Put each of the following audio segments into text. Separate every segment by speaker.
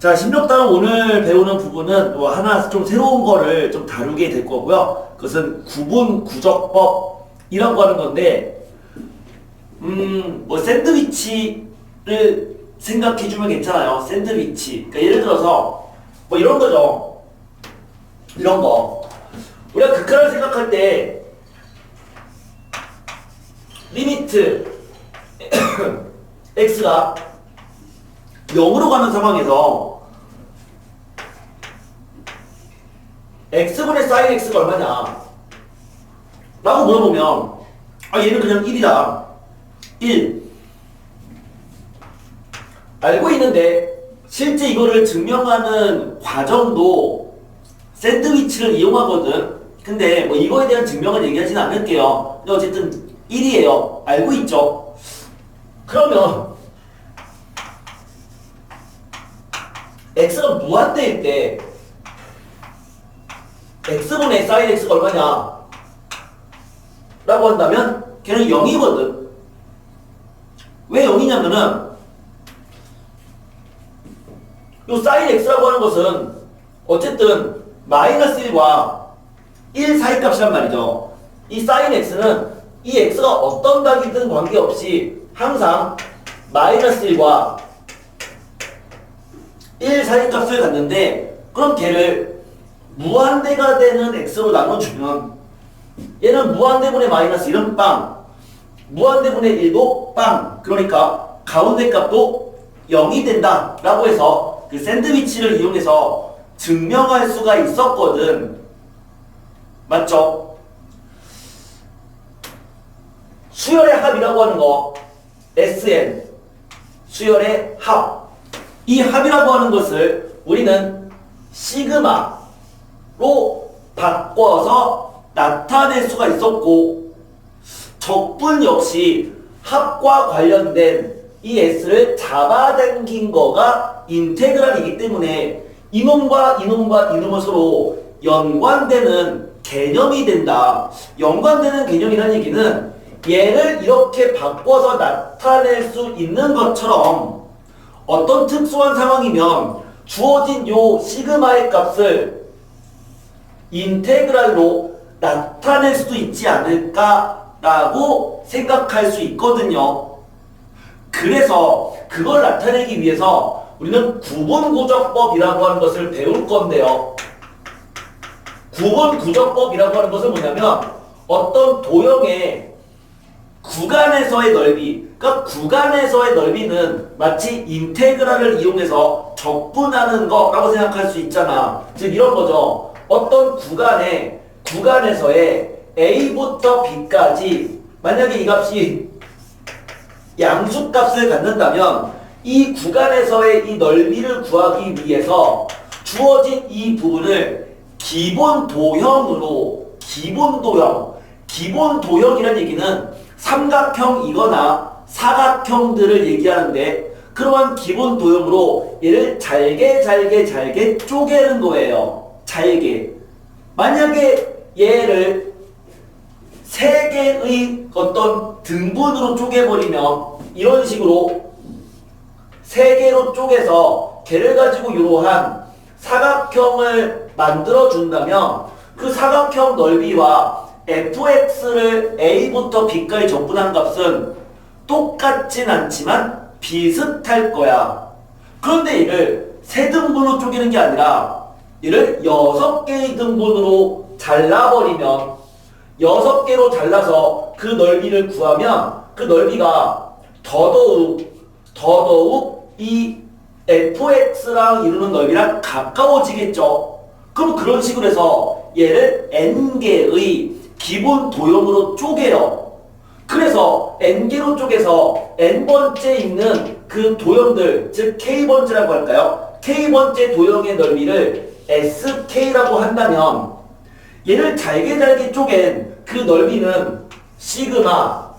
Speaker 1: 자, 16단원 오늘 배우는 부분은 뭐 하나 좀 새로운 거를 좀 다루게 될 거고요. 그것은 구분 구적법이라고 하는 건데, 뭐 샌드위치를 생각해주면 괜찮아요. 샌드위치. 그러니까 예를 들어서 뭐 이런 거죠. 이런 거. 우리가 극한을 생각할 때 리미트 x가 0으로 가는 상황에서 x분의 sin x가 얼마냐 라고 물어보면 얘는 그냥 1이다. 1 알고 있는데 실제 이거를 증명하는 과정도 샌드위치를 이용하거든. 근데 뭐 이거에 대한 증명을 얘기하진 않을게요. 근데 어쨌든 1이에요. 알고 있죠? 그러면 x가 무한대일 때 x분의 sin x가 얼마냐 라고 한다면 걔는 0이거든. 왜 0이냐면은 요 sin x라고 하는 것은 어쨌든 마이너스 1과 1 사이 값이란 말이죠. 이 sin x는 이 x가 어떤 값이든 관계없이 항상 마이너스 1과 1 사이 값을 갖는데, 그럼 걔를 무한대가 되는 x로 나눠주면 얘는 무한대분의 마이너스 1은 빵, 무한대분의 1도 빵, 그러니까 가운데 값도 0이 된다 라고 해서 그 샌드위치를 이용해서 증명할 수가 있었거든. 맞죠? 수열의 합이라고 하는 거 SN, 수열의 합. 이 합이라고 하는 것을 우리는 시그마로 바꿔서 나타낼 수가 있었고, 적분 역시 합과 관련된 이 S를 잡아당긴 거가 인테그랄이기 때문에 이놈과 이놈과 이놈은 서로 연관되는 개념이 된다. 연관되는 개념이라는 얘기는 얘를 이렇게 바꿔서 나타낼 수 있는 것처럼 어떤 특수한 상황이면 주어진 요 시그마의 값을 인테그랄로 나타낼 수도 있지 않을까라고 생각할 수 있거든요. 그래서 그걸 나타내기 위해서 우리는 구분구적법이라고 하는 것을 배울 건데요. 구분구적법이라고 하는 것은 뭐냐면 어떤 도형의 구간에서의 넓이, 그러니까 구간에서의 넓이는 마치 인테그랄을 이용해서 적분하는 거라고 생각할 수 있잖아. 즉 이런 거죠. 어떤 구간에서의 a부터 b까지 만약에 이 값이 양수값을 갖는다면 이 구간에서의 이 넓이를 구하기 위해서 주어진 이 부분을 기본도형이라는 얘기는 삼각형이거나 사각형들을 얘기하는데, 그러한 기본 도형으로 얘를 잘게 쪼개는 거예요. 잘게. 만약에 얘를 세 개의 어떤 등분으로 쪼개버리면 이런 식으로 세 개로 쪼개서 걔를 가지고 이러한 사각형을 만들어 준다면 그 사각형 넓이와 fx를 a부터 b까지 적분한 값은 똑같진 않지만 비슷할 거야. 그런데 얘를 세 등분으로 쪼개는 게 아니라 얘를 6개의 등분으로 잘라버리면, 6개로 잘라서 그 넓이를 구하면 그 넓이가 더더욱 이 fx랑 이루는 넓이랑 가까워지겠죠. 그럼 그런 식으로 해서 얘를 n개의 기본 도형으로 쪼개요. 그래서 n개로 쪼개서 n번째 있는 그 도형들, 즉 k번째라고 할까요? k번째 도형의 넓이를 sk라고 한다면 얘를 잘게 쪼갠 그 넓이는 시그마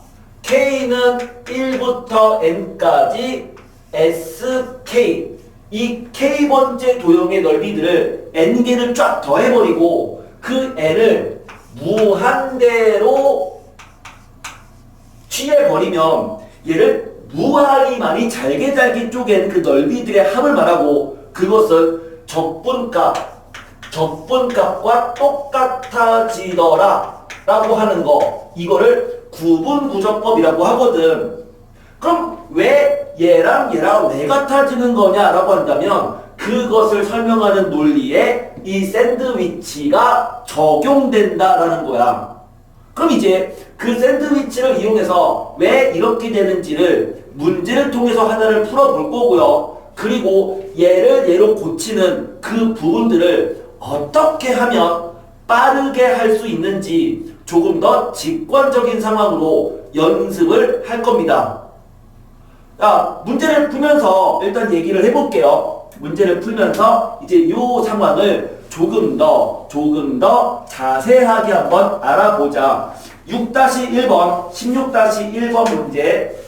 Speaker 1: k는 1부터 n까지 sk, 이 k번째 도형의 넓이들을 n개를 쫙 더해버리고 그 n을 무한대로 취해버리면 얘를 무한히 많이 잘게 쪼갠 그 넓이들의 합을 말하고, 그것은 적분값과 똑같아지더라 라고 하는 거, 이거를 구분구조법이라고 하거든. 그럼 왜 얘랑 왜 같아지는 거냐라고 한다면 그것을 설명하는 논리에 이 샌드위치가 적용된다라는 거야. 그럼 이제 그 샌드위치를 이용해서 왜 이렇게 되는지를 문제를 통해서 하나를 풀어볼 거고요. 그리고 얘로 고치는 그 부분들을 어떻게 하면 빠르게 할 수 있는지 조금 더 직관적인 상황으로 연습을 할 겁니다. 자, 문제를 풀면서 일단 얘기를 해볼게요. 문제를 풀면서 이제 이 상황을 조금 더 자세하게 한번 알아보자. 6-1번, 16-1번 문제.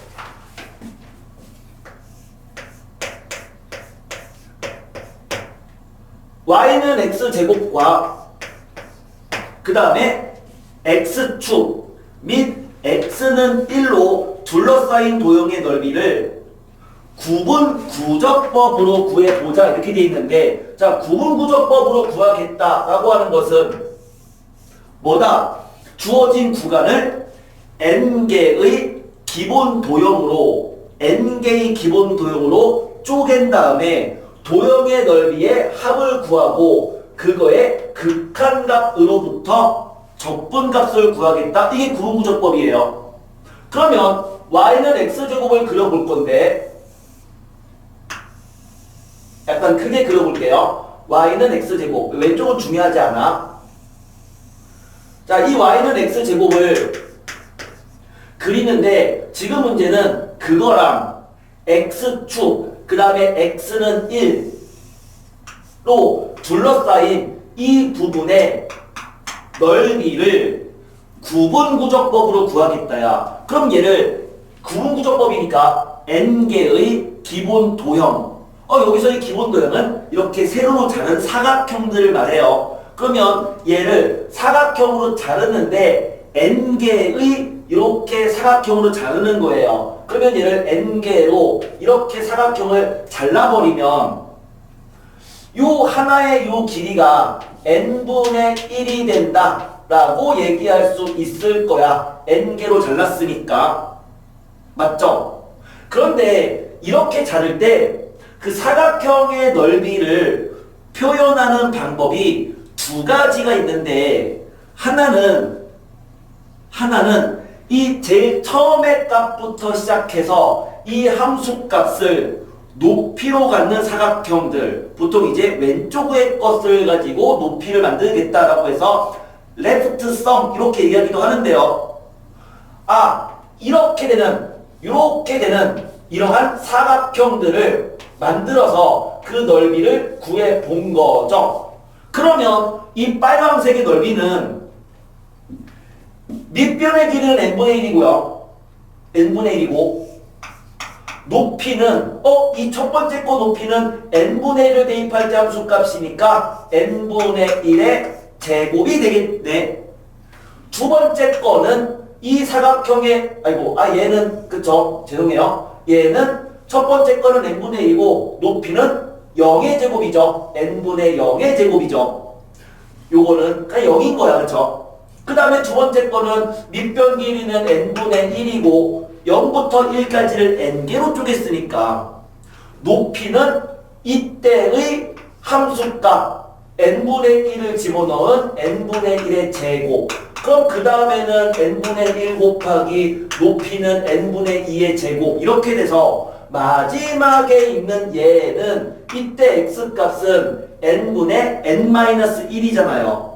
Speaker 1: y는 x제곱과 그 다음에 x축 및 x는 1로 둘러싸인 도형의 넓이를 구분구조법으로 구해보자 이렇게 돼 있는데, 자, 구분구조법으로 구하겠다라고 하는 것은 뭐다? 주어진 구간을 n개의 기본 도형으로 쪼갠 다음에 도형의 넓이의 합을 구하고 그거의 극한값으로부터 적분값을 구하겠다. 이게 구분구조법이에요. 그러면 y는 x제곱을 그려볼 건데 약간 크게 그려볼게요. y는 x제곱. 왼쪽은 중요하지 않아. 자, 이 y는 x제곱을 그리는데 지금 문제는 그거랑 x축 그 다음에 x는 1로 둘러싸인 이 부분의 넓이를 구분구조법으로 구하겠다야. 그럼 얘를 구분구조법이니까 n개의 기본 도형. 여기서 이 기본 도형은 이렇게 세로로 자른 사각형들을 말해요. 그러면 얘를 사각형으로 자르는데 n개의 이렇게 사각형으로 자르는 거예요. 그러면 얘를 n개로 이렇게 사각형을 잘라버리면 요 하나의 요 길이가 n분의 1이 된다 라고 얘기할 수 있을 거야. n개로 잘랐으니까. 맞죠? 그런데 이렇게 자를 때 그 사각형의 넓이를 표현하는 방법이 두 가지가 있는데, 하나는 이 제일 처음의 값부터 시작해서 이 함수 값을 높이로 갖는 사각형들, 보통 이제 왼쪽의 것을 가지고 높이를 만들겠다라고 해서 left sum 이렇게 얘기하기도 하는데요. 이렇게 되는 이러한 사각형들을 만들어서 그 넓이를 구해 본 거죠. 그러면 이 빨간색의 넓이는 밑변의 길이는 n분의 1이고요. n분의 1이고 높이는 이 첫 번째 거 높이는 n분의 1을 대입할 때 함수 값이니까 n분의 1의 제곱이 되겠네. 두 번째 거는 이 사각형의 얘는 그쵸? 죄송해요. 얘는 첫 번째 거는 n분의 1이고 높이는 0의 제곱이죠. n분의 0의 제곱이죠. 요거는 그냥 0인 거야. 그쵸? 그 다음에 두 번째 거는 밑변 길이는 n분의 1이고 0부터 1까지를 n개로 쪼갰으니까 높이는 이때의 함수값 n분의 1을 집어넣은 n분의 1의 제곱. 그럼 그 다음에는 n분의 1 곱하기 높이는 n분의 2의 제곱. 이렇게 돼서 마지막에 있는 얘는 이때 x값은 n분의 n-1이잖아요.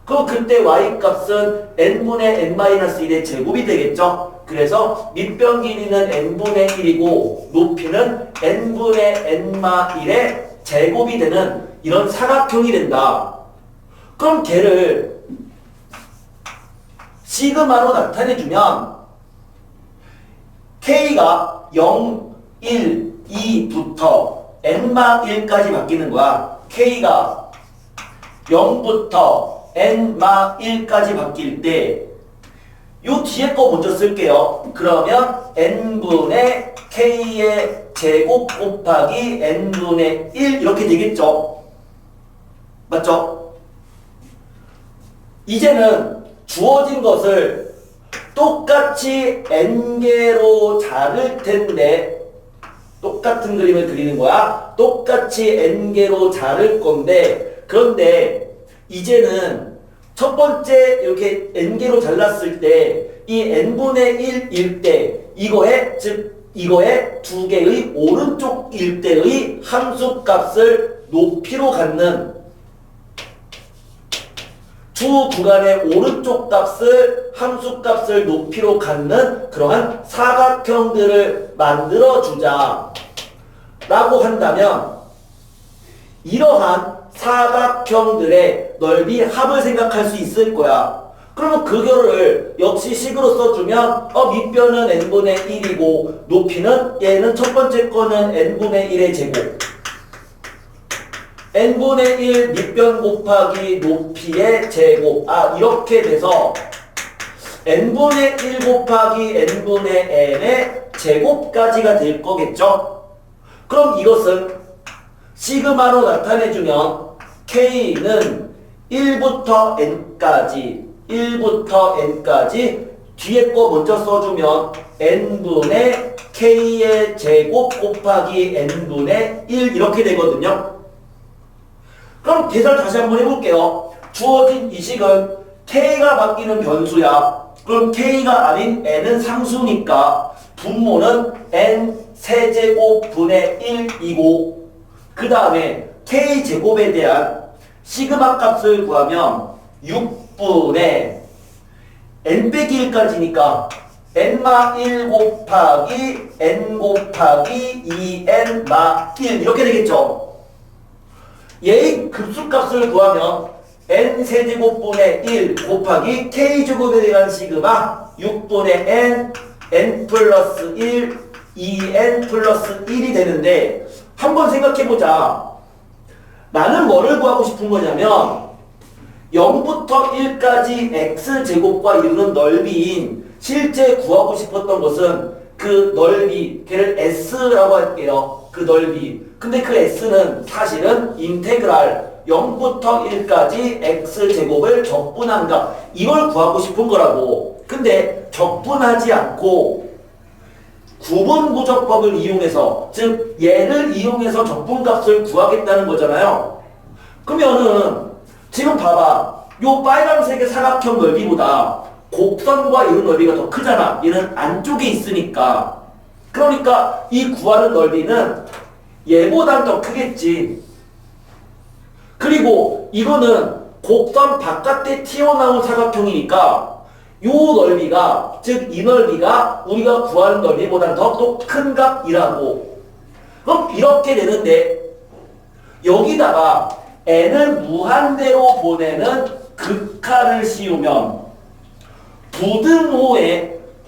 Speaker 1: 그럼 그때 y값은 n분의 n-1의 제곱이 되겠죠? 그래서 밑변 길이는 n분의 1이고 높이는 n분의 n-1의 제곱이 되는 이런 사각형이 된다. 그럼 걔를 시그마로 나타내주면 K가 0, 1, 2부터 n-1까지 바뀌는 거야. K가 0부터 n-1까지 바뀔 때 요 뒤에 거 먼저 쓸게요. 그러면 n분의 K의 제곱 곱하기 n분의 1 이렇게 되겠죠. 맞죠? 이제는 주어진 것을 똑같이 n개로 자를 텐데 똑같은 그림을 그리는 거야. 똑같이 n개로 자를 건데 그런데 이제는 첫 번째 이렇게 n개로 잘랐을 때 이 n분의 1일 때 이거의 두 개의 오른쪽 일대의 함수값을 높이로 갖는 두 구간의 오른쪽 값을 함수값을 높이로 갖는 그러한 사각형들을 만들어주자 라고 한다면 이러한 사각형들의 넓이 합을 생각할 수 있을 거야. 그러면 그거를 역시 식으로 써주면 밑변은 n분의 1이고 높이는 얘는 첫 번째 거는 n분의 1의 제곱 n분의 1 밑변 곱하기 높이의 제곱 이렇게 돼서 n분의 1 곱하기 n분의 n의 제곱까지가 될 거겠죠? 그럼 이것은 시그마로 나타내주면 k는 1부터 n까지 뒤에 거 먼저 써주면 n분의 k의 제곱 곱하기 n분의 1 이렇게 되거든요. 그럼 계산 다시 한번 해볼게요. 주어진 이 식은 k가 바뀌는 변수야. 그럼 k가 아닌 n은 상수니까 분모는 n 세제곱 분의 1이고 그 다음에 k제곱에 대한 시그마 값을 구하면 6분의 n 빼기 1까지니까 n마 1 곱하기 n 곱하기 2n 마 1 이렇게 되겠죠. 얘의 급수값을 구하면 n 세제곱분의 1 곱하기 k제곱에 대한 시그마 6분의 n 플러스 1 2n 플러스 1이 되는데 한번 생각해보자. 나는 뭐를 구하고 싶은 거냐면 0부터 1까지 x제곱과 이루는 넓이인 실제 구하고 싶었던 것은 그 넓이, 걔를 s라고 할게요. 그 넓이. 근데 그 s는 사실은 인테그랄 0부터 1까지 x제곱을 적분한 값 이걸 구하고 싶은 거라고. 근데 적분하지 않고 구분구적법을 이용해서 즉 얘를 이용해서 적분값을 구하겠다는 거잖아요. 그러면은 지금 봐봐. 요 빨간색의 사각형 넓이보다 곡선과 이런 넓이가 더 크잖아. 얘는 안쪽에 있으니까. 그러니까 이 구하는 넓이는 얘보단 더 크겠지. 그리고 이거는 곡선 바깥에 튀어나온 사각형이니까 요 넓이가 즉 이 넓이가 우리가 구하는 넓이보다 더 큰 값이라고. 그럼 이렇게 되는데 여기다가 n을 무한대로 보내는 극한을 씌우면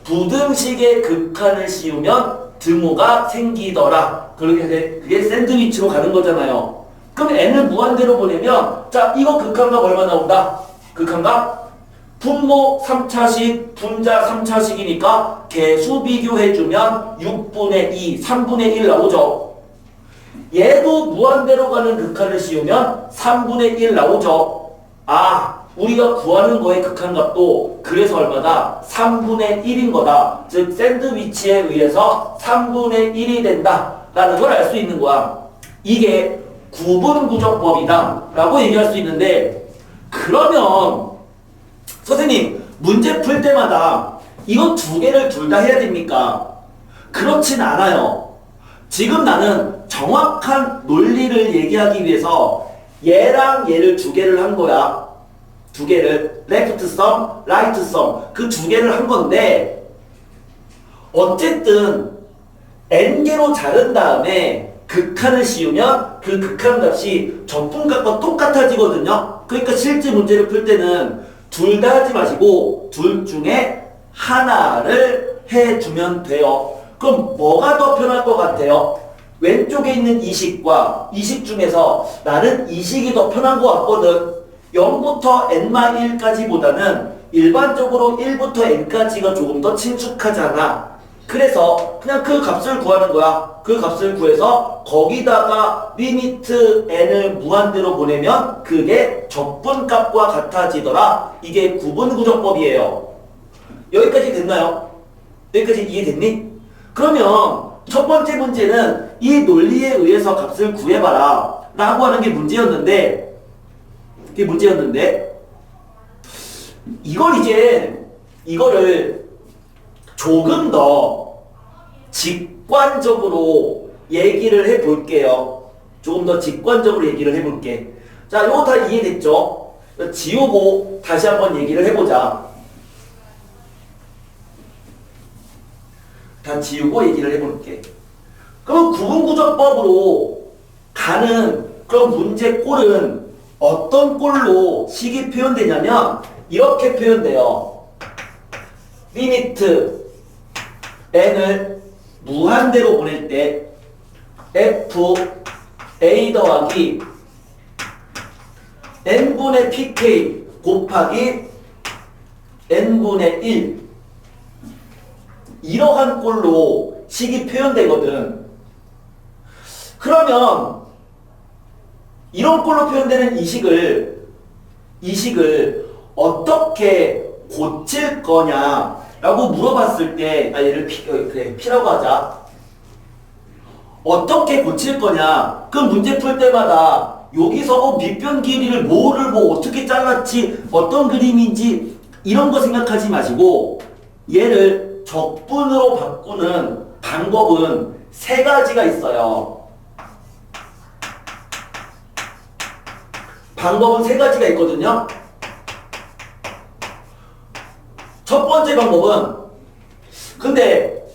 Speaker 1: 부등식의 극한을 씌우면 등호가 생기더라. 그게 샌드위치로 가는 거잖아요. 그럼 n을 무한대로 보내면 자 이거 극한값 얼마 나온다? 극한값 분모 3차식, 분자 3차식이니까 개수 비교해주면 6분의 2, 3분의 1 나오죠. 얘도 무한대로 가는 극한을 씌우면 3분의 1 나오죠. 우리가 구하는 거의 극한값도 그래서 얼마다? 3분의 1인 거다. 즉 샌드위치에 의해서 3분의 1이 된다 라는 걸 알 수 있는 거야. 이게 구분구적법이다 라고 얘기할 수 있는데 그러면 선생님 문제 풀 때마다 이거 두 개를 둘 다 해야 됩니까? 그렇진 않아요. 지금 나는 정확한 논리를 얘기하기 위해서 얘랑 얘를 두 개를 한 거야. 두 개를 레프트 썸, 라이트 썸 그 두 개를 한 건데 어쨌든 n개로 자른 다음에 극한을 씌우면 그 극한값이 적분값과 똑같아지거든요. 그러니까 실제 문제를 풀 때는 둘 다 하지 마시고 둘 중에 하나를 해주면 돼요. 그럼 뭐가 더 편할 것 같아요? 왼쪽에 있는 이식과 이식 중에서 나는 이식이 더 편한 것 같거든. 0부터 n-1까지보다는 일반적으로 1부터 n까지가 조금 더 친숙하잖아. 그래서 그냥 그 값을 구하는 거야. 그 값을 구해서 거기다가 리미트 n을 무한대로 보내면 그게 적분값과 같아지더라. 이게 구분구조법이에요. 여기까지 됐나요? 여기까지 이해됐니? 그러면 첫 번째 문제는 이 논리에 의해서 값을 구해봐라 라고 하는 게 문제였는데 이거를 조금 더 직관적으로 얘기를 해볼게요. 조금 더 직관적으로 얘기를 해볼게. 자, 요거 다 이해됐죠? 지우고 다시 한번 얘기를 해보자. 다 지우고 얘기를 해볼게. 그럼 구분구조법으로 가는 그런 문제 꼴은 어떤 꼴로 식이 표현되냐면 이렇게 표현돼요. 리미트 n을 무한대로 보낼 때 f a 더하기 n분의 pk 곱하기 n분의 1 이러한 꼴로 식이 표현되거든. 그러면 이런 꼴로 표현되는 이 식을 어떻게 고칠 거냐라고 물어봤을 때, 얘를 P라고 하자. 어떻게 고칠 거냐? 그 문제 풀 때마다 여기서 밑변 길이를 뭐를 어떻게 잘랐지, 어떤 그림인지 이런 거 생각하지 마시고 얘를 적분으로 바꾸는 방법은 세 가지가 있어요. 방법은 세 가지가 있거든요. 첫 번째 방법은, 근데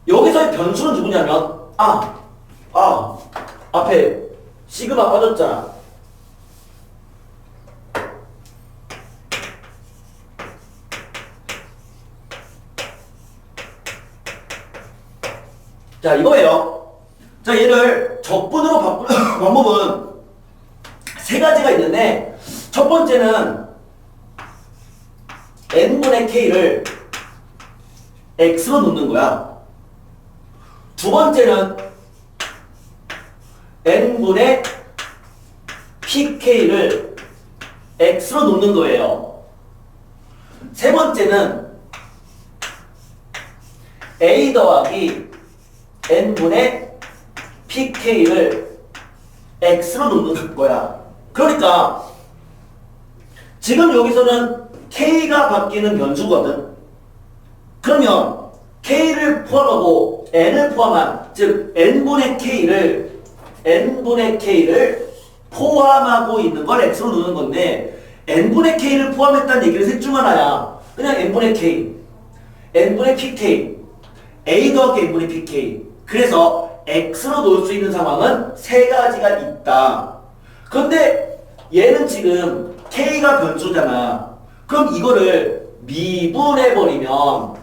Speaker 1: 여기서의 변수는 누구냐면 앞에 시그마 빠졌잖아. 자, 이거예요. 자, 얘를 적분으로 바꾸는 방법은 세 가지가 있는데, 첫 번째는 n분의 k를 x로 놓는 거야. 두 번째는 n분의 pk를 x로 놓는 거예요. 세 번째는 a 더하기 n분의 pk를 x로 놓는 거야. 그러니까 지금 여기서는 k가 바뀌는 변수거든. 그러면 k를 포함하고 n을 포함한, 즉 n분의 k를 포함하고 있는 걸 x로 놓는 건데, n분의 k를 포함했다는 얘기는 셋 중 하나야. 그냥 n분의 k, n분의 pk, a 더하기 n분의 pk. 그래서 x로 놓을 수 있는 상황은 세 가지가 있다. 그런데 얘는 지금 k가 변수잖아. 그럼 이거를 미분해버리면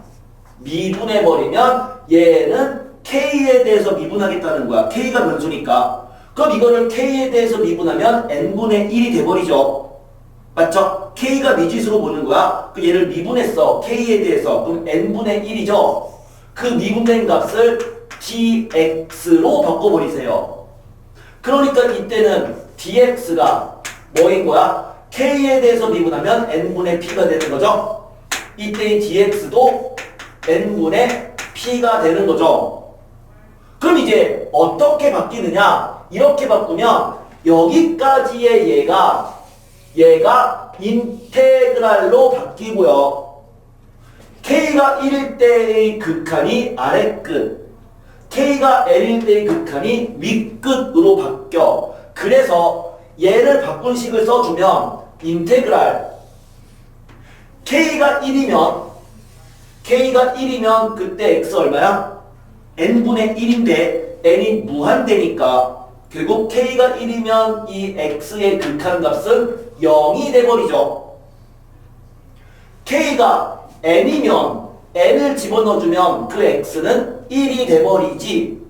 Speaker 1: 얘는 k에 대해서 미분하겠다는 거야. k가 변수니까. 그럼 이거를 k에 대해서 미분하면 n분의 1이 돼버리죠. 맞죠? k가 미지수로 보는 거야. 그 얘를 미분했어. k에 대해서. 그럼 n분의 1이죠. 그 미분된 값을 dx로 바꿔버리세요. 그러니까 이때는 dx가 뭐인 거야? k에 대해서 미분하면 n분의 p가 되는 거죠. 이때의 dx도 n분의 p가 되는 거죠. 그럼 이제 어떻게 바뀌느냐? 이렇게 바꾸면 여기까지의 얘가 인테그랄로 바뀌고요. k가 1일 때의 극한이 아래 끝, k가 n일 때의 극한이 윗끝으로 바뀌어. 그래서 얘를 바꾼 식을 써주면 인테그랄 k가 1이면 그때 x 얼마야? n분의 1인데 n이 무한대니까 결국 k가 1이면 이 x의 극한값은 0이 돼버리죠. k가 n이면 n을 집어넣어주면 그 x는 1이 돼버리지.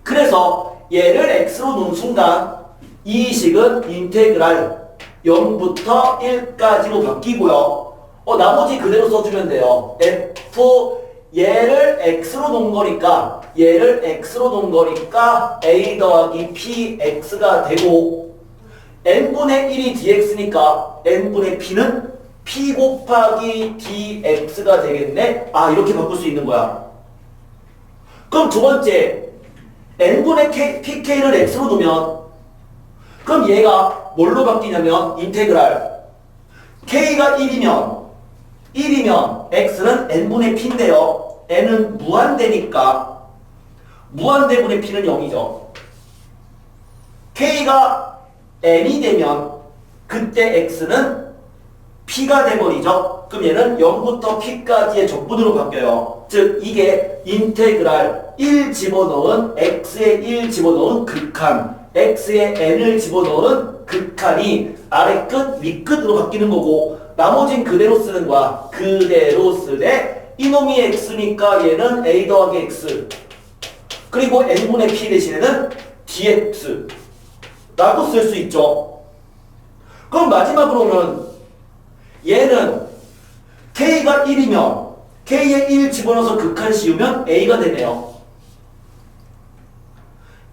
Speaker 1: 그래서 얘를 x로 놓은 순간 이 식은 인테그랄 0부터 1까지로 바뀌고요. 나머지 그대로 써주면 돼요. f 얘를 x로 놓은 거니까 a 더하기 px가 되고 n분의 1이 dx니까 n분의 p는 p 곱하기 dx가 되겠네. 아, 이렇게 바꿀 수 있는 거야. 그럼 두 번째 n분의 pk를 x로 두면 그럼 얘가 뭘로 바뀌냐면 인테그랄 k가 1이면 x는 n분의 p인데요. n은 무한대니까 무한대분의 p는 0이죠. k가 n이 되면 그때 x는 p가 돼버리죠. 그럼 얘는 0부터 p까지의 적분으로 바뀌어요. 즉 이게 인테그랄 1 집어넣은 x에 1 집어넣은 극한 x에 n을 집어넣은 극한이 아래 끝, 위 끝으로 바뀌는 거고 나머진 그대로 쓰는 거야. 그대로 쓰되 이놈이 x니까 얘는 a 더하기 x 그리고 n분의 p 대신에는 dx 라고 쓸 수 있죠. 그럼 마지막으로는 얘는 k가 1이면 k에 1 집어넣어서 극한 씌우면 a가 되네요.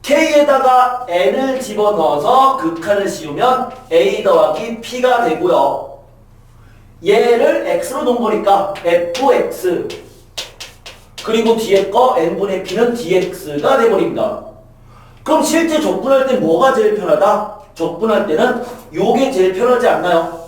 Speaker 1: k에다가 n을 집어넣어서 극한을 씌우면 a 더하기 p가 되고요. 얘를 x로 놓은 거니까 fx 그리고 뒤에 거 n분의 p는 dx가 돼버립니다. 그럼 실제 적분할 때 뭐가 제일 편하다? 적분할 때는 요게 제일 편하지 않나요?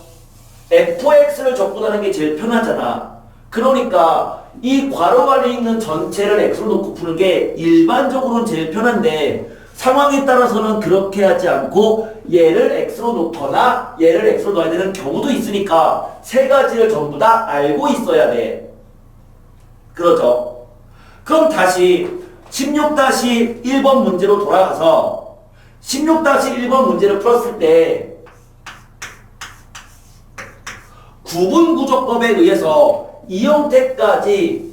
Speaker 1: fx를 적분하는 게 제일 편하잖아. 그러니까 이 괄호 안에 있는 전체를 x로 놓고 푸는 게 일반적으로는 제일 편한데 상황에 따라서는 그렇게 하지 않고 얘를 x로 놓거나 얘를 x로 넣어야 되는 경우도 있으니까 세 가지를 전부 다 알고 있어야 돼. 그렇죠? 그럼 다시 16-1번 문제로 돌아가서 16-1번 문제를 풀었을 때 구분구조법에 의해서 이 형태까지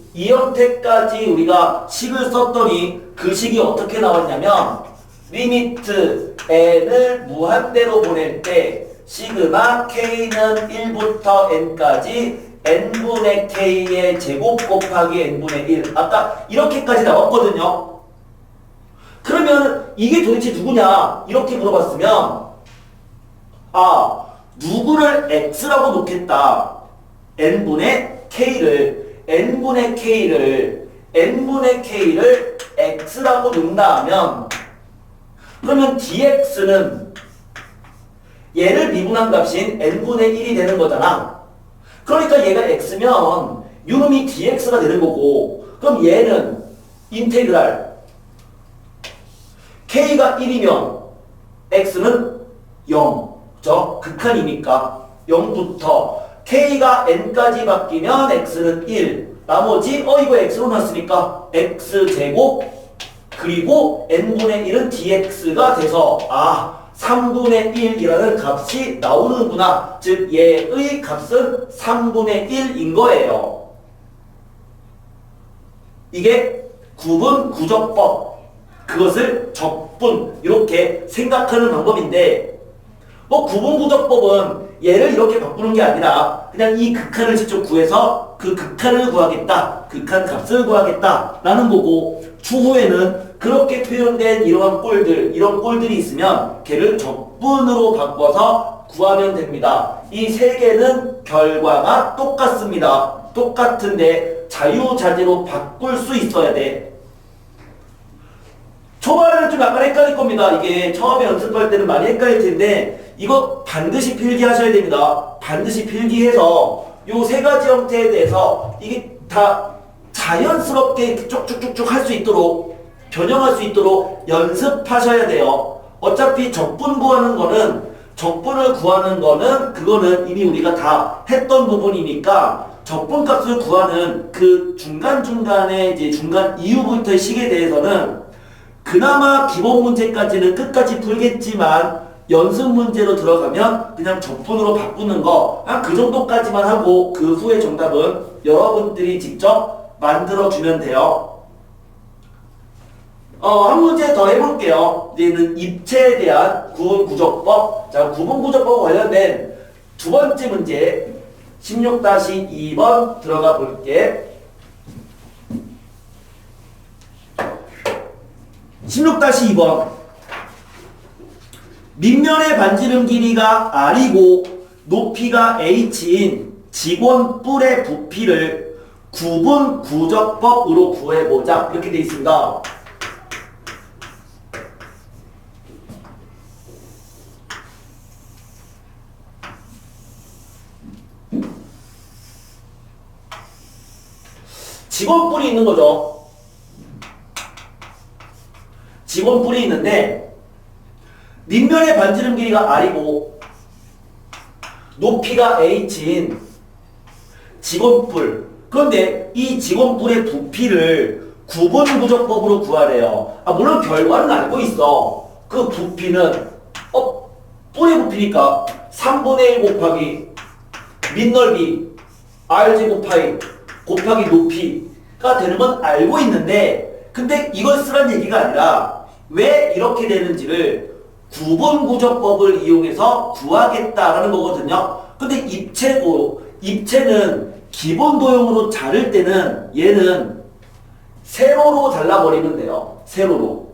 Speaker 1: 우리가 식을 썼더니 그 식이 어떻게 나왔냐면 리미트 n을 무한대로 보낼 때 시그마 k는 1부터 n까지 n분의 k의 제곱 곱하기 n분의 1 아까 이렇게까지 나왔거든요. 그러면 이게 도대체 누구냐 이렇게 물어봤으면 아 누구를 x라고 놓겠다. n분의 k를 x라고 놓는다 하면 그러면 dx는 얘를 미분한 값인 n분의 1이 되는 거잖아. 그러니까 얘가 x면 요놈이 dx가 되는 거고 그럼 얘는 인테그랄 k가 1이면 x는 0 그죠? 극한이니까 0부터 k가 n까지 바뀌면 x는 1 나머지 이거 x로 놨으니까 x제곱 그리고 n분의 1은 dx가 돼서 3분의 1이라는 값이 나오는구나. 즉 얘의 값은 3분의 1인 거예요. 이게 구분구조법 그것을 적분 이렇게 생각하는 방법인데 구분구조법은 얘를 이렇게 바꾸는 게 아니라 그냥 이 극한을 직접 구해서 그 극한을 구하겠다. 극한 값을 구하겠다. 라는 거고 추후에는 그렇게 표현된 이런 꼴들이 있으면 걔를 적분으로 바꿔서 구하면 됩니다. 이 세 개는 결과가 똑같습니다. 똑같은데 자유자재로 바꿀 수 있어야 돼. 초반에는 좀 약간 헷갈릴 겁니다. 이게 처음에 연습할 때는 많이 헷갈릴 텐데 이거 반드시 필기하셔야 됩니다. 반드시 필기해서 요 세 가지 형태에 대해서 이게 다 자연스럽게 쭉쭉쭉쭉 할 수 있도록 변형할 수 있도록 연습하셔야 돼요. 어차피 적분을 구하는 거는 그거는 이미 우리가 다 했던 부분이니까 적분값을 구하는 그 중간중간에 이제 중간 이후부터의 식에 대해서는 그나마 기본 문제까지는 끝까지 풀겠지만 연습 문제로 들어가면 그냥 적분으로 바꾸는 거 그 정도까지만 하고 그 후에 정답은 여러분들이 직접 만들어주면 돼요. 한 문제 더 해볼게요. 이제는 입체에 대한 구분구조법. 자, 구분구조법 관련된 두 번째 문제 16-2번 들어가 볼게. 16-2번. 밑면의 반지름 길이가 R이고 높이가 H인 직원 뿔의 부피를 구분 구적법으로 구해보자. 이렇게 되어 있습니다. 직원 뿔이 있는 거죠. 직원 뿔이 있는데 밑면의 반지름 길이가 R이고 높이가 H인 직원뿔. 그런데 이 직원뿔의 부피를 구분구적법으로 구하래요. 물론 결과는 알고 있어. 그 부피는 뿔의 부피니까 3분의 1 곱하기 밑넓이 R제곱 파이 곱하기 높이가 되는 건 알고 있는데, 근데 이걸 쓰란 얘기가 아니라 왜 이렇게 되는지를 구분구적법을 이용해서 구하겠다라는 거거든요. 근데 입체는 기본 도형으로 자를 때는 얘는 세로로 잘라버리면 돼요. 세로로.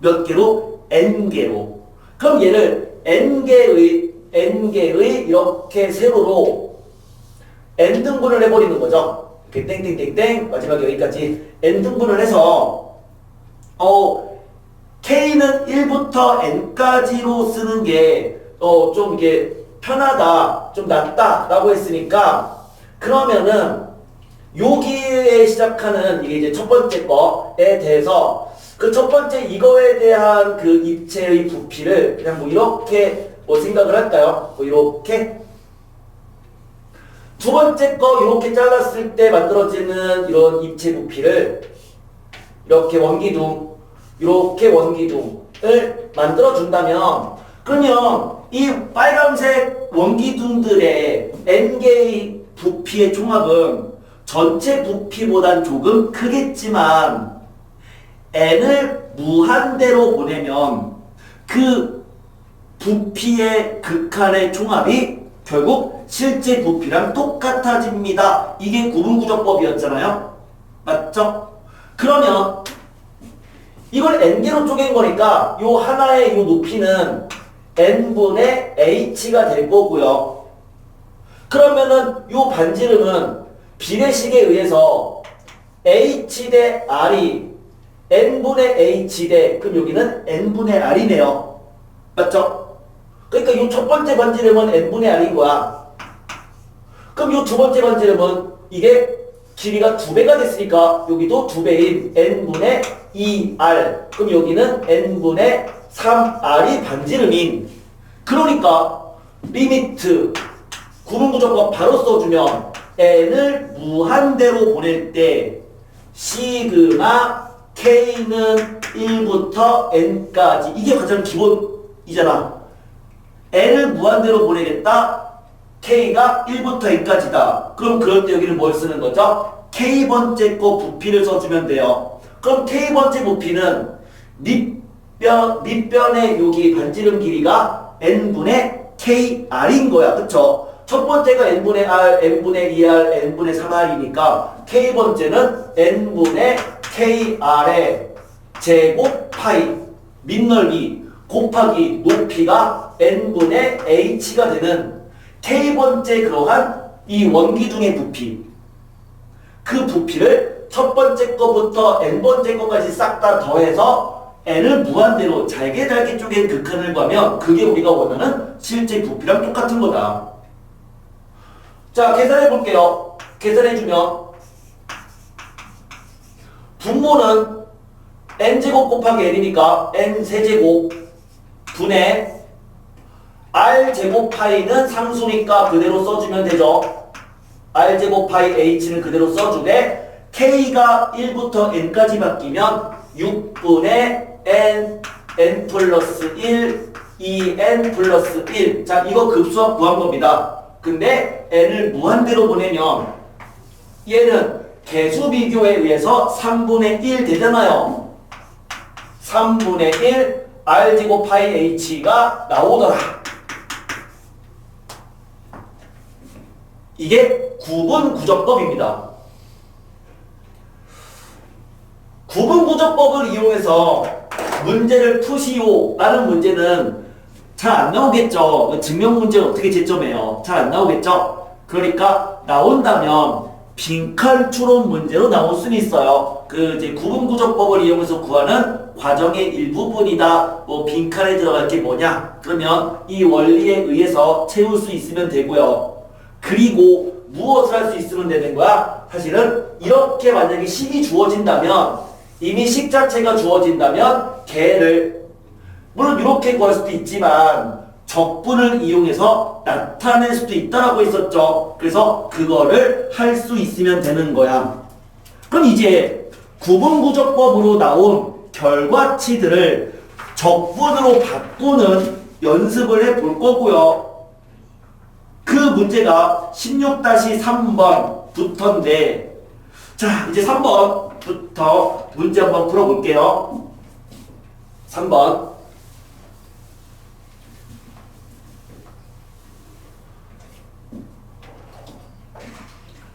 Speaker 1: 몇 개로? n개로. 그럼 얘를 n개의 이렇게 세로로 n등분을 해버리는 거죠. 이렇게 땡땡땡땡 마지막에 여기까지 n등분을 해서 K는 1부터 N까지로 쓰는 게 좀 이게 편하다, 좀 낫다라고 했으니까, 그러면은 여기에 시작하는 이게 이제 첫 번째 거에 대해서 그 첫 번째 이거에 대한 그 입체의 부피를 그냥 뭐 이렇게 생각을 할까요? 이렇게 두 번째 거 이렇게 잘랐을 때 만들어지는 이런 입체 부피를 이렇게 이렇게 원기둥을 만들어준다면, 그러면 이 빨간색 원기둥들의 n개의 부피의 총합은 전체 부피보단 조금 크겠지만 n을 무한대로 보내면 그 부피의 극한의 총합이 결국 실제 부피랑 똑같아집니다. 이게 구분구적법이었잖아요. 맞죠? 그러면 이걸 n개로 쪼갠 거니까 요 하나의 요 높이는 n분의 h가 될 거고요. 그러면은 요 반지름은 비례식에 의해서 h 대 r이 n분의 h 대, 그럼 여기는 n분의 r이네요. 맞죠? 그러니까 요 첫 번째 반지름은 n분의 r인 거야. 그럼 요 두 번째 반지름은 이게 길이가 2배가 됐으니까 여기도 2배인 n분의 2r. 그럼 여기는 n분의 3r이 반지름인. 그러니까 리미트 구분구적법 바로 써주면 n을 무한대로 보낼 때 시그마 k는 1부터 n까지, 이게 가장 기본이잖아. n을 무한대로 보내겠다. k가 1부터 n까지다. 그럼 그럴 때 여기는 뭘 쓰는 거죠? k번째 거 부피를 써주면 돼요. 그럼 k번째 부피는 밑변의 여기 반지름 길이가 n분의 kr인 거야. 그쵸? 첫 번째가 n분의 r, n분의 2r, n분의 3r이니까 k번째는 n분의 kr의 제곱 파이 밑넓이 곱하기 높이가 n분의 h가 되는 k번째 그러한 이 원기둥의 부피, 그 부피를 첫 번째 거부터 n번째 거까지 싹 다 더해서 n을 무한대로 잘게 쪼갠 극한을 구하면 그게 우리가 원하는 실제 부피랑 똑같은 거다. 자, 계산해 볼게요. 계산해주면 분모는 n제곱 곱하기 n이니까 n세제곱 분의 r제곱 파이는 상수니까 그대로 써주면 되죠. r제곱 파이 h는 그대로 써주되 k가 1부터 n까지 바뀌면 6분의 n 플러스 1 2n 플러스 1. 자, 이거 급수합 구한 겁니다. 근데 n을 무한대로 보내면 얘는 개수 비교에 의해서 3분의 1 되잖아요. 3분의 1 r제곱 파이 h가 나오더라. 이게 구분구적법입니다. 구분구적법을 이용해서 문제를 푸시오 라는 문제는 잘 안 나오겠죠. 증명 문제는 어떻게 채점해요? 잘 안 나오겠죠? 그러니까 나온다면 빈칸 추론 문제로 나올 수는 있어요. 그 이제 구분구조법을 이용해서 구하는 과정의 일부분이다. 뭐 빈칸에 들어갈 게 뭐냐? 그러면 이 원리에 의해서 채울 수 있으면 되고요. 그리고 무엇을 할 수 있으면 되는 거야? 사실은 이렇게 만약에 식이 주어진다면 이미 식 자체가 주어진다면 걔를 물론 이렇게 구할 수도 있지만 적분을 이용해서 나타낼 수도 있다라고 했었죠. 그래서 그거를 할 수 있으면 되는 거야. 그럼 이제 구분구조법으로 나온 결과치들을 적분으로 바꾸는 연습을 해볼 거고요. 그 문제가 16-3번부터인데 자 이제 3번부터 문제 한번 풀어볼게요. 3번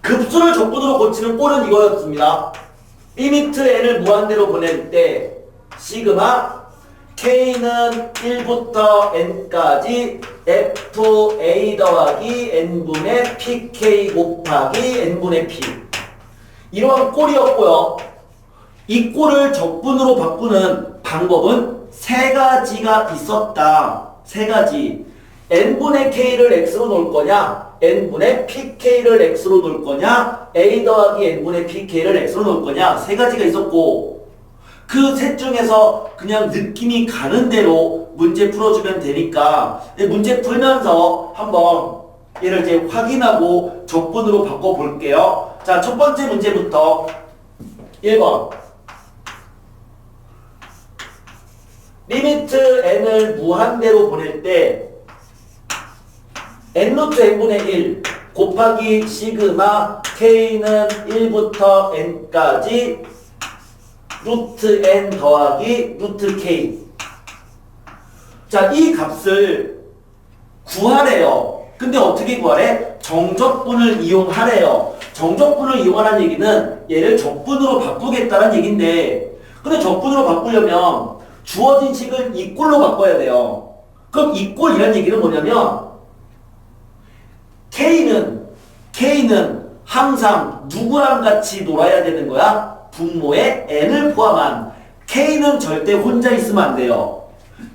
Speaker 1: 급수를 적분으로 고치는 꼴은 이거였습니다. 리미트 n을 무한대로 보낼 때 시그마 k는 1부터 n까지 f2a 더하기 n분의 pk 곱하기 n분의 p 이러한 꼴이었고요. 이 꼴을 적분으로 바꾸는 방법은 세 가지가 있었다. 세 가지. n분의 k를 x로 놓을 거냐, n분의 pk를 x로 놓을 거냐, a 더하기 n분의 pk를 x로 놓을 거냐, 세 가지가 있었고 그 셋 중에서 그냥 느낌이 가는 대로 문제 풀어주면 되니까 문제 풀면서 한번 얘를 이제 확인하고 적분으로 바꿔볼게요. 자, 첫 번째 문제부터 1번 리미트 n을 무한대로 보낼 때 n루트 n분의 1 곱하기 시그마 k는 1부터 n까지 루트 n 더하기 루트 k. 자, 이 값을 구하래요. 근데 어떻게 구하래? 정적분을 이용하래요. 정적분을 이용하라는 얘기는 얘를 적분으로 바꾸겠다는 얘기인데 근데 적분으로 바꾸려면 주어진 식을 이 꼴로 바꿔야 돼요. 그럼 이 꼴이라는 얘기는 뭐냐면 K는 항상 누구랑 같이 놀아야 되는 거야? 분모에 n을 포함한 K는 절대 혼자 있으면 안 돼요.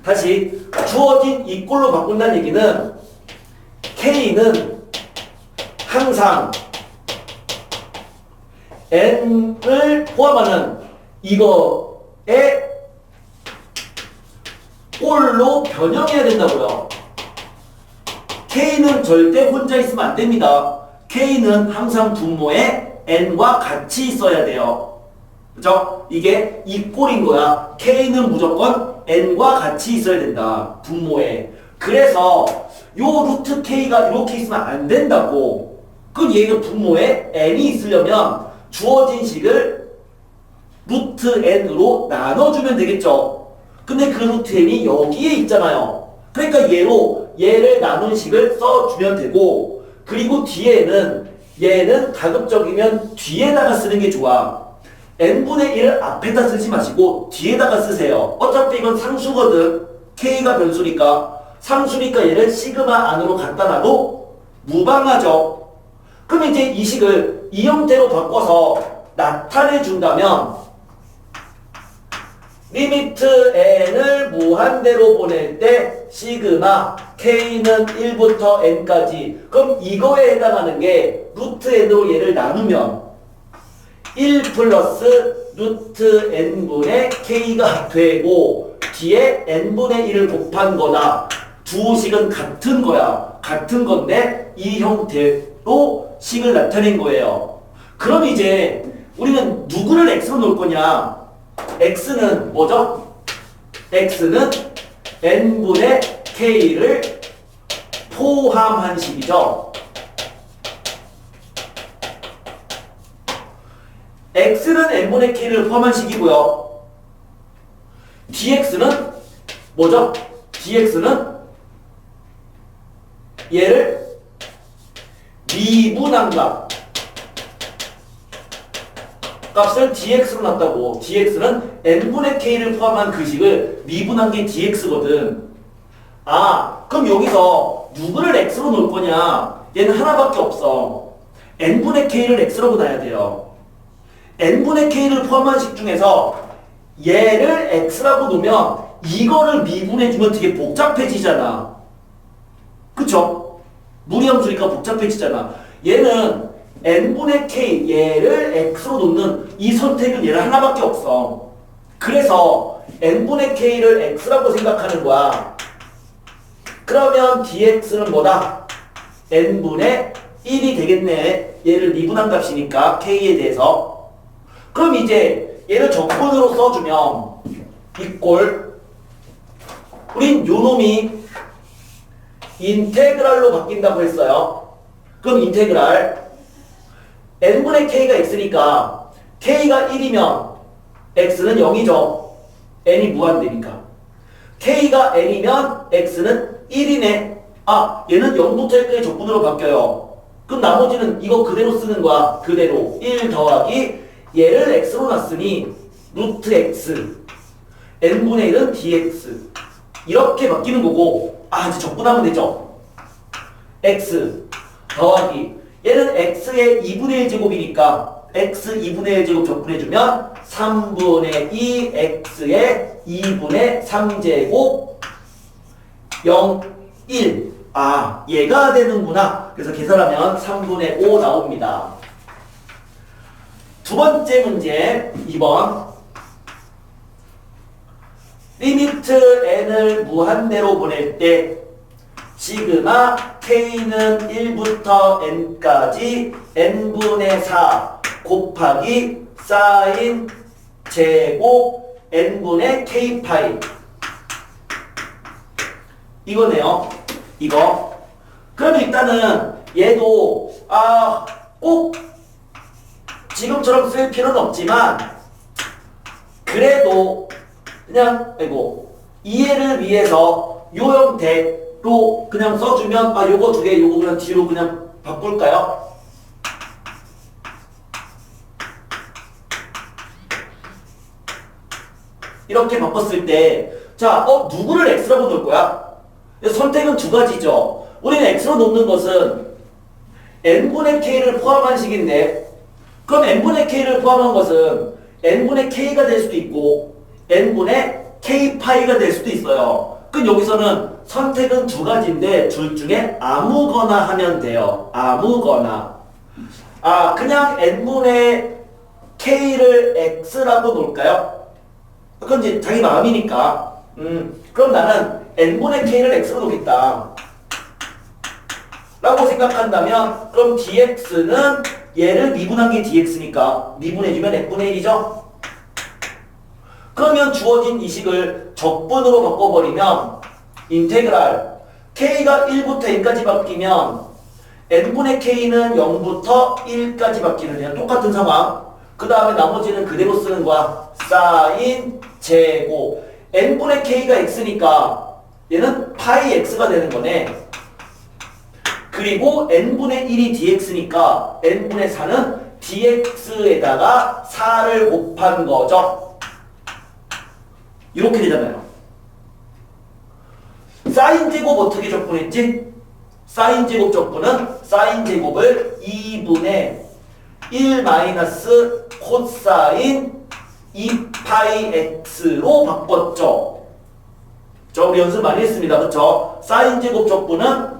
Speaker 1: 다시 주어진 이 꼴로 바꾼다는 얘기는 K는 항상 n을 포함하는 이거에 꼴로 변형해야 된다고요. K는 절대 혼자 있으면 안 됩니다. K는 항상 분모에 n과 같이 있어야 돼요. 그죠? 이게 이 꼴인 거야. K는 무조건 n과 같이 있어야 된다. 분모에. 그래서 요 루트 K가 이렇게 있으면 안 된다고. 그럼 얘가 분모에 n이 있으려면 주어진 식을 루트 n으로 나눠주면 되겠죠. 근데 그 루트 n이 여기에 있잖아요. 그러니까 얘를 나눈 식을 써주면 되고 그리고 뒤에는 얘는 가급적이면 뒤에다가 쓰는 게 좋아. n분의 1을 앞에다 쓰지 마시고 뒤에다가 쓰세요. 어차피 이건 상수거든. k가 변수니까. 상수니까 얘를 시그마 안으로 갖다 놔도 무방하죠. 그럼 이제 이 식을 이 형태로 바꿔서 나타내 준다면 리미트 n을 무한대로 보낼 때 시그마 k는 1부터 n까지 그럼 이거에 해당하는 게 루트 n으로 얘를 나누면 1 플러스 루트 n분의 k가 되고 뒤에 n분의 1을 곱한 거다. 두 식은 같은 거야. 같은 건데 이 형태로 식을 나타낸 거예요. 그럼 이제 우리는 누구를 x로 놓을 거냐? x는 뭐죠? x는 n분의 k를 포함한 식이죠. x는 n분의 k를 포함한 식이고요. dx는 뭐죠? dx는 얘를 미분한값 값을 dx로 놨다고. dx는 n분의 k를 포함한 그 식을 미분한 게 dx거든. 아, 그럼 여기서 누구를 x로 놓을 거냐? 얘는 하나밖에 없어. n분의 k를 x로 놔야 돼요. n분의 k를 포함한 식 중에서 얘를 x라고 놓으면 이거를 미분해주면 되게 복잡해지잖아. 그쵸? 무리함수니까 복잡해지잖아. 얘는 n분의 k, 얘를 x로 놓는 이 선택은 얘는 하나밖에 없어. 그래서 n분의 k를 x라고 생각하는 거야. 그러면 dx는 뭐다? n분의 1이 되겠네. 얘를 미분한 값이니까 k에 대해서. 그럼 이제 얘를 적분으로 써주면 이꼴 우린 요놈이 인테그랄로 바뀐다고 했어요. 그럼 인테그랄 n분의 k가 x니까 k가 1이면 x는 0이죠. n이 무한대니까. k가 n이면 x는 1이네. 아, 얘는 0부터 1까지 적분으로 바뀌어요. 그럼 나머지는 이거 그대로 쓰는 거야. 그대로 1 더하기 얘를 x로 놨으니 루트 x n분의 1은 dx 이렇게 바뀌는 거고, 아, 이제 적분하면 되죠. x 더하기 얘는 x의 2분의 1 제곱이니까 x 2분의 1 제곱 적분해주면 3분의 2 x의 2분의 3 제곱 0, 1. 아, 얘가 되는구나. 그래서 계산하면 3분의 5 나옵니다. 두 번째 문제 2번. 리미트 n을 무한대로 보낼 때 시그마 k는 1부터 n까지 n분의 4 곱하기 사인 제곱 n분의 k파이 이거네요. 이거. 그럼 일단은 얘도 꼭 지금처럼 쓸 필요는 없지만 그래도 그냥 이해를 위해서 요 형태로 그냥 써주면 요거 두 개 요거 그냥 뒤로 그냥 바꿀까요? 이렇게 바꿨을 때 자, 누구를 x라고 놓을 거야? 선택은 두 가지죠. 우리는 x로 놓는 것은 n분의 k를 포함한 식인데 그럼 n분의 k를 포함한 것은 n분의 k가 될 수도 있고 n분의 k파이가 될 수도 있어요. 그럼 여기서는 선택은 두 가지인데 둘 중에 아무거나 하면 돼요. 아무거나. 그냥 n분의 k를 x라고 놓을까요? 그건 이제 자기 마음이니까. 그럼 나는 n분의 k를 x로 놓겠다. 라고 생각한다면 그럼 dx는 얘를 미분한 게 dx니까 미분해주면 n분의 1이죠? 그러면 주어진 이 식을 적분으로 바꿔버리면 인테그랄 k가 1부터 n까지 바뀌면 n분의 k는 0부터 1까지 바뀌는 그냥 똑같은 상황. 그 다음에 나머지는 그대로 쓰는 거야. 사인 제곱 n분의 k가 x니까 얘는 파이 x가 되는 거네. 그리고 n분의 1이 dx니까 n분의 4는 dx에다가 4를 곱한 거죠. 이렇게 되잖아요. 사인 제곱 어떻게 적분했지? 사인 제곱 적분은 사인 제곱을 2분의 1 마이너스 코사인 2파이 x로 바꿨죠. 우리 연습 많이 했습니다. 그쵸? 사인 제곱 적분은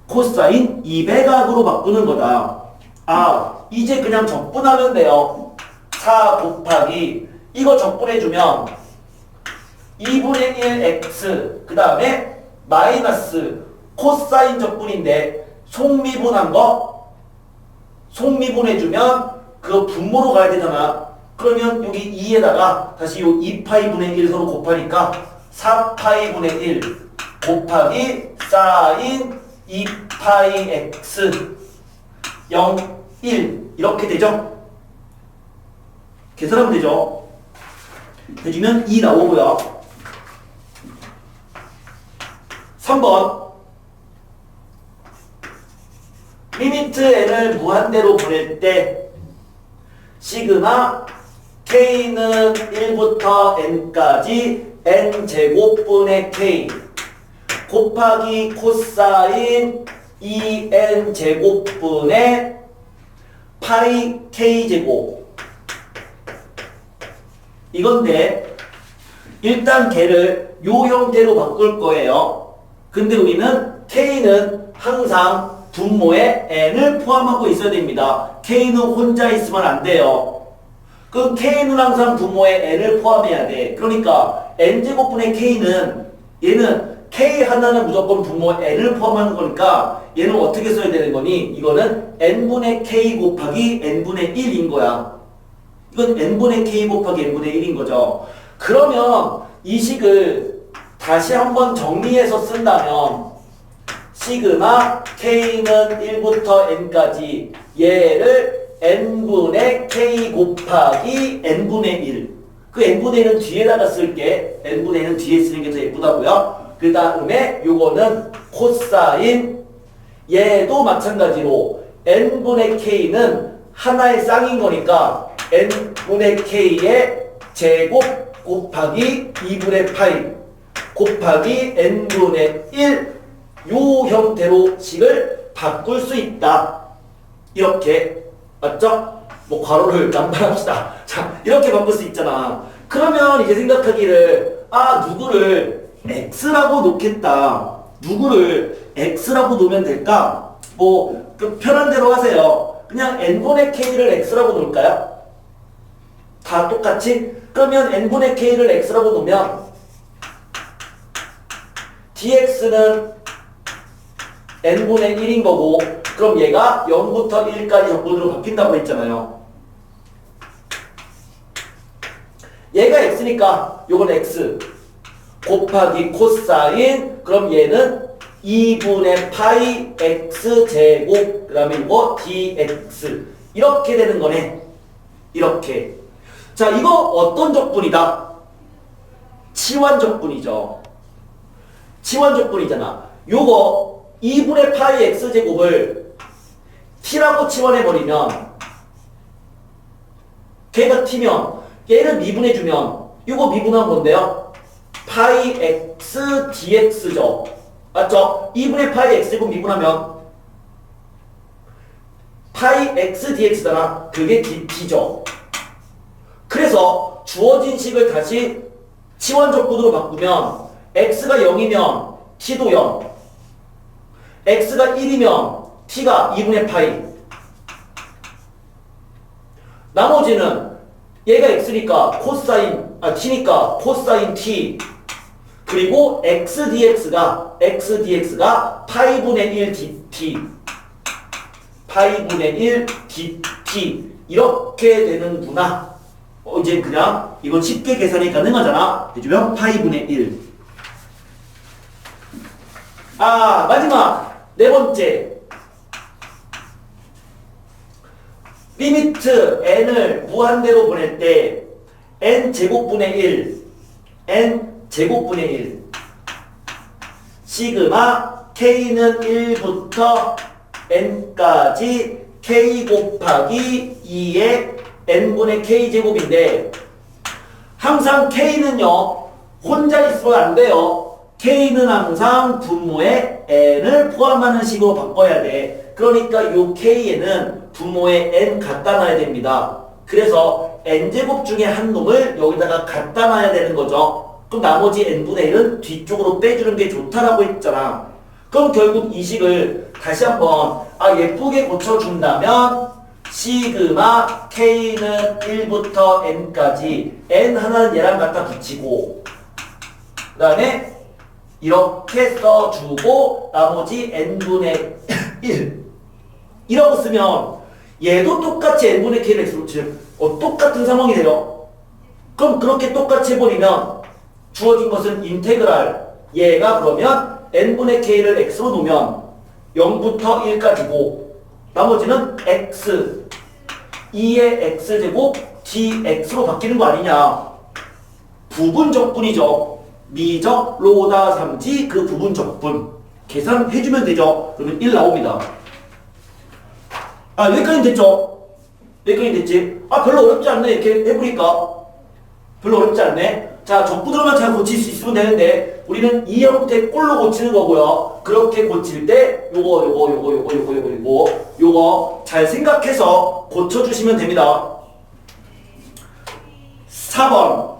Speaker 1: 코사인 2배각으로 바꾸는 거다. 이제 그냥 적분하면 돼요. 4 곱하기 이거 적분해주면 2분의 1 x 그 다음에 마이너스 코사인 적분인데 속미분한 거 속미분해주면 그거 분모로 가야 되잖아. 그러면 여기 2에다가 다시 요 2파이분의 1 서로 곱하니까 4파이분의 1 곱하기 사인 2파이 x 0, 1 이렇게 되죠? 계산하면 되죠? 해주면 2 나오고요. 3번 리미트 n을 무한대로 보낼 때 시그마 K는 1부터 N까지 N제곱분의 K 곱하기 코사인 2N제곱분의 파이 K제곱 이건데 일단 걔를 요 형태로 바꿀 거예요. 근데 우리는 K는 항상 분모에 N을 포함하고 있어야 됩니다. K는 혼자 있으면 안 돼요. 그럼 K는 항상 분모에 N을 포함해야 돼. 그러니까 N제곱분의 K는 얘는 K 하나는 무조건 분모에 N을 포함하는 거니까 얘는 어떻게 써야 되는 거니? 이거는 N분의 K 곱하기 N분의 1인 거야. 이건 N분의 K 곱하기 N분의 1인 거죠. 그러면 이 식을 다시 한번 정리해서 쓴다면 시그마 K는 1부터 N까지 얘를 N분의 K 곱하기 N분의 1 그 N분의 1은 뒤에다가 쓸게. N분의 1은 뒤에 쓰는 게 더 예쁘다고요. 그 다음에 요거는 코사인 얘도 마찬가지로 N분의 K는 하나의 쌍인 거니까 N분의 K의 제곱 곱하기 2분의 파이 곱하기 N분의 1 요 형태로 식을 바꿀 수 있다. 이렇게 맞죠? 뭐 괄호를 남발합시다. 자 이렇게 바꿀 수 있잖아. 그러면 이제 생각하기를 누구를 X라고 놓겠다. 누구를 X라고 놓으면 될까? 뭐 편한 대로 하세요. 그냥 N분의 K를 X라고 놓을까요? 다 똑같이? 그러면 N분의 K를 X라고 놓으면 dx는 N분의 1인 거고 그럼 얘가 0부터 1까지 적분으로 바뀐다고 했잖아요. 얘가 X니까 요건 X 곱하기 코사인 그럼 얘는 2분의 파이 X제곱 그 다음에 이거 dx 이렇게 되는 거네. 이렇게. 자 이거 어떤 적분이다? 치환적분이죠. 치환적분이잖아. 요거 2분의 파이 X제곱을 t라고 치환해버리면 걔가 t면 얘를 미분해주면 이거 미분한 건데요. 파이 x dx죠. 맞죠? 2분의 파이 x제곱 미분하면 파이 x dx잖아. 그게 dt죠. 그래서 주어진 식을 다시 치환적분으로 바꾸면 x가 0이면 t도 0 x가 1이면 t가 2분의 파이 나머지는 얘가 x니까 코사인 t니까 코사인 t 그리고 x dx가 파이분의 1 dt 파이분의 1 dt 이렇게 되는구나. 이제 그냥 이건 쉽게 계산이 가능하잖아. 해주면 파이분의 1 마지막 네 번째 리미트 n을 무한대로 보낼 때 n제곱분의 1 시그마 k는 1부터 n까지 k 곱하기 2의 n분의 k제곱인데 항상 k는요 혼자 있으면 안 돼요. k는 항상 분모에 n을 포함하는 식으로 바꿔야 돼. 그러니까 요 k에는 분모에 n 갖다 놔야 됩니다. 그래서 n제곱 중에 한 놈을 여기다가 갖다 놔야 되는 거죠. 그럼 나머지 n분의 1은 뒤쪽으로 빼주는 게 좋다라고 했잖아. 그럼 결국 이 식을 다시 한번 예쁘게 고쳐준다면 시그마 k는 1부터 n까지 n 하나는 얘랑 갖다 붙이고 그 다음에 이렇게 써주고 나머지 n분의 1 이라고 쓰면 얘도 똑같이 n분의 k를 x로 치면 똑같은 상황이 돼요. 그럼 그렇게 똑같이 해버리면 주어진 것은 인테그랄 얘가 그러면 n분의 k를 x로 놓으면 0부터 1까지고 나머지는 x 2의 x제곱 dx로 바뀌는 거 아니냐. 부분적분이죠. 미적 로다 삼지 그 부분적분 계산해주면 되죠. 그러면 1 나옵니다. 여기까지 됐죠? 여기까지 됐지? 아, 별로 어렵지 않네. 이렇게 해보니까. 별로 어렵지 않네. 자, 적분으로만 잘 고칠 수 있으면 되는데, 우리는 이 형태 꼴로 고치는 거고요. 그렇게 고칠 때, 요거 잘 생각해서 고쳐주시면 됩니다. 4번.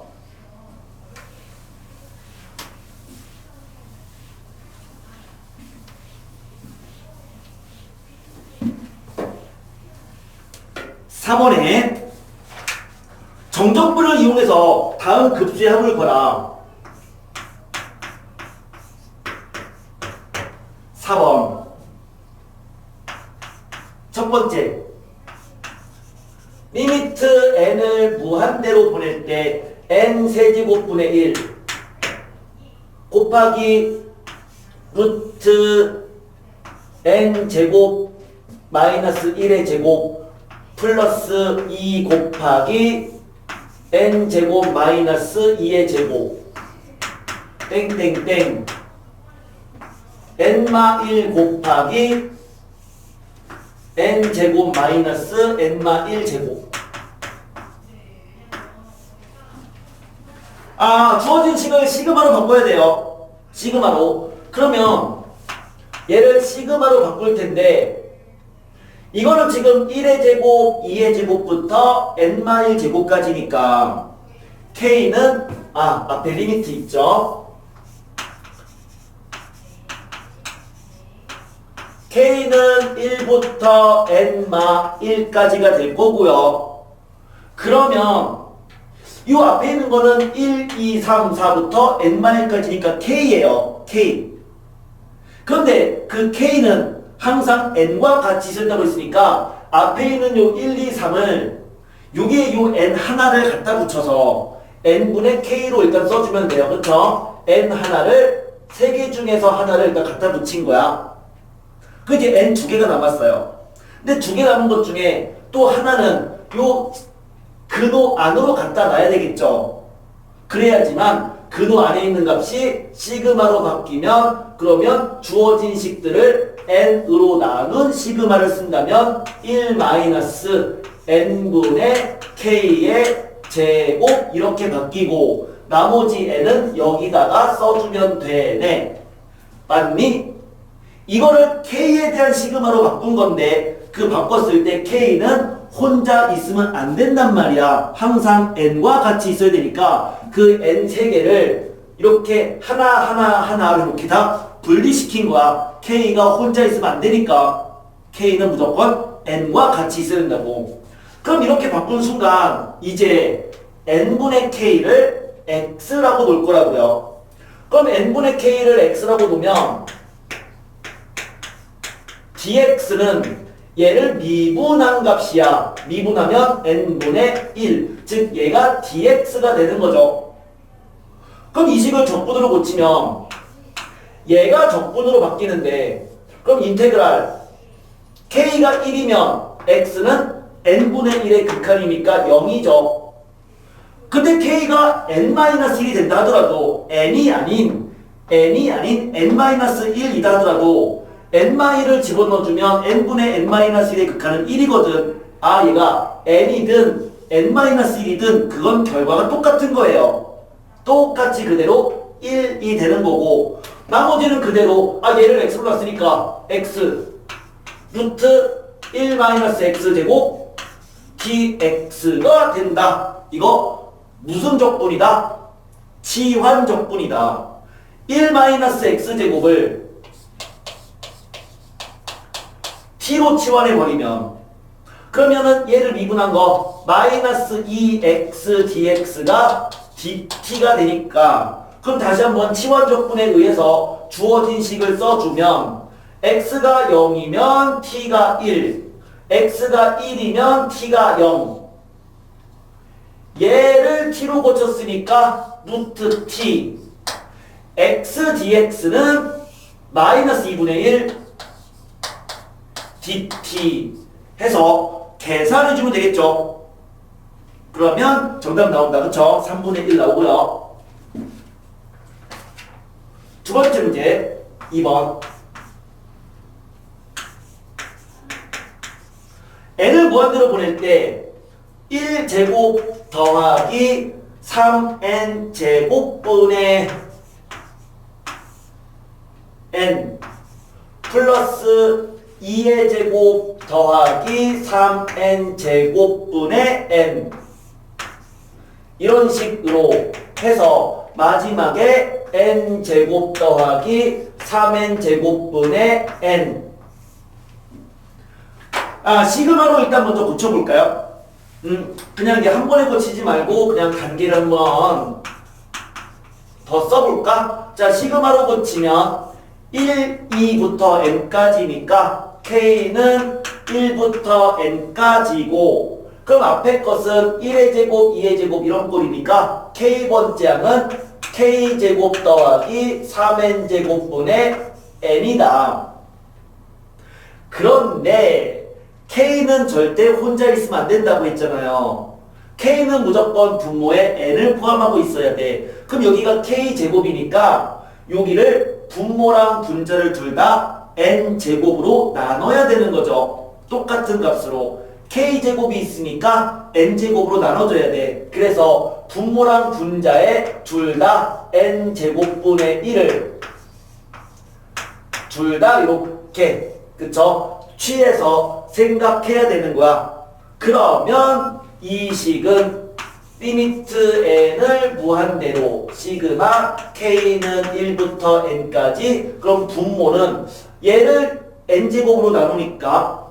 Speaker 1: 정적분을 이용해서 다음 급수의 합을 거라. 4번. 첫 번째. 리미트 n을 무한대로 보낼 때 n 세제곱분의 1 곱하기 루트 n 제곱 마이너스 1의 제곱 플러스 2 곱하기 n 제곱 마이너스 2의 제곱 땡땡땡 n마 1 곱하기 n 제곱 마이너스 n마 1 제곱. 아, 주어진 식을 시그마로 바꿔야 돼요. 시그마로. 그러면 얘를 시그마로 바꿀 텐데 이거는 지금 1의 제곱, 2의 제곱부터 n마 1 제곱까지니까 k는 앞에 리미트 있죠. k는 1부터 n마 1까지가 될 거고요. 그러면 이 앞에 있는 거는 1, 2, 3, 4부터 n마 1까지니까 k예요. k. 그런데 그 k는 항상 n과 같이 쓴다고 했으니까 앞에 있는 요 1, 2, 3을 여기에 요 n 하나를 갖다 붙여서 n분의 k로 일단 써주면 돼요. 그쵸? n 하나를 3개 중에서 하나를 일단 갖다 붙인 거야. 그 이제 n 2개가 남았어요. 근데 2개 남은 것 중에 또 하나는 요 근호 안으로 갖다 놔야 되겠죠. 그래야지만 근호 안에 있는 값이 시그마로 바뀌면 그러면 주어진 식들을 n으로 나눈 시그마를 쓴다면 1-n분의 k의 제곱 이렇게 바뀌고 나머지 n은 여기다가 써주면 되네. 맞니? 이거를 k에 대한 시그마로 바꾼 건데 그 바꿨을 때 k는 혼자 있으면 안 된단 말이야. 항상 n과 같이 있어야 되니까 그 n 3개를 이렇게 하나를 이렇게 다 분리시킨 거야. k가 혼자 있으면 안 되니까 k는 무조건 n과 같이 있어야 된다고. 그럼 이렇게 바꾼 순간 이제 n분의 k를 x라고 놓을 거라고요. 그럼 n분의 k를 x라고 놓으면 dx는 얘를 미분한 값이야. 미분하면 n분의 1. 즉 얘가 dx가 되는 거죠. 그럼 이 식을 적분으로 고치면 얘가 적분으로 바뀌는데 그럼 인테그랄 k가 1이면 x는 n분의 1의 극한이니까 0이죠. 근데 k가 n-1이 된다 하더라도 n이 아닌 n-1이다 하더라도 n-1을 집어넣어주면 n분의 n-1의 극한은 1이거든. 아, 얘가 n이든 n-1이든 그건 결과가 똑같은 거예요. 똑같이 그대로 1이 되는 거고 나머지는 그대로 얘를 x로 놨으니까 x 루트 1-x 제곱 dx가 된다. 이거 무슨 적분이다? 치환 적분이다. 1-x 제곱을 t로 치환해버리면 그러면은 얘를 미분한 거 마이너스 2x dx가 dt가 되니까 그럼 다시 한번 치환 적분에 의해서 주어진 식을 써주면 x가 0이면 t가 1 x가 1이면 t가 0 얘를 t로 고쳤으니까 루트 t x dx는 마이너스 2분의 1 dt 해서 계산해주면 되겠죠. 그러면 정답 나온다. 그쵸? 3분의 1 나오고요. 두 번째 문제 2번 n을 무한대로 보낼 때 1제곱 더하기 3n제곱분의 n 플러스 2의 제곱 더하기 3n제곱분의 n 이런 식으로 해서 마지막에 n제곱 더하기 3n제곱분의 n 시그마로 일단 먼저 고쳐볼까요? 그냥 이게 한 번에 고치지 말고 그냥 단계를 한번 더 써볼까? 자, 시그마로 고치면 1, 2부터 n까지니까 k는 1부터 n까지고 그럼 앞에 것은 1의 제곱, 2의 제곱 이런 꼴이니까 k번째 항은 k제곱 더하기 3n제곱분의 n이다. 그런데 k는 절대 혼자 있으면 안 된다고 했잖아요. k는 무조건 분모에 n을 포함하고 있어야 돼. 그럼 여기가 k제곱이니까 여기를 분모랑 분자를 둘 다 n제곱으로 나눠야 되는 거죠. 똑같은 값으로. k제곱이 있으니까 n제곱으로 나눠줘야 돼. 그래서 분모랑 분자에 둘 다 n제곱분의 1을 둘 다 이렇게 그쵸? 취해서 생각해야 되는 거야. 그러면 이 식은 리미트 n을 무한대로 시그마 k는 1부터 n까지 그럼 분모는 얘를 n제곱으로 나누니까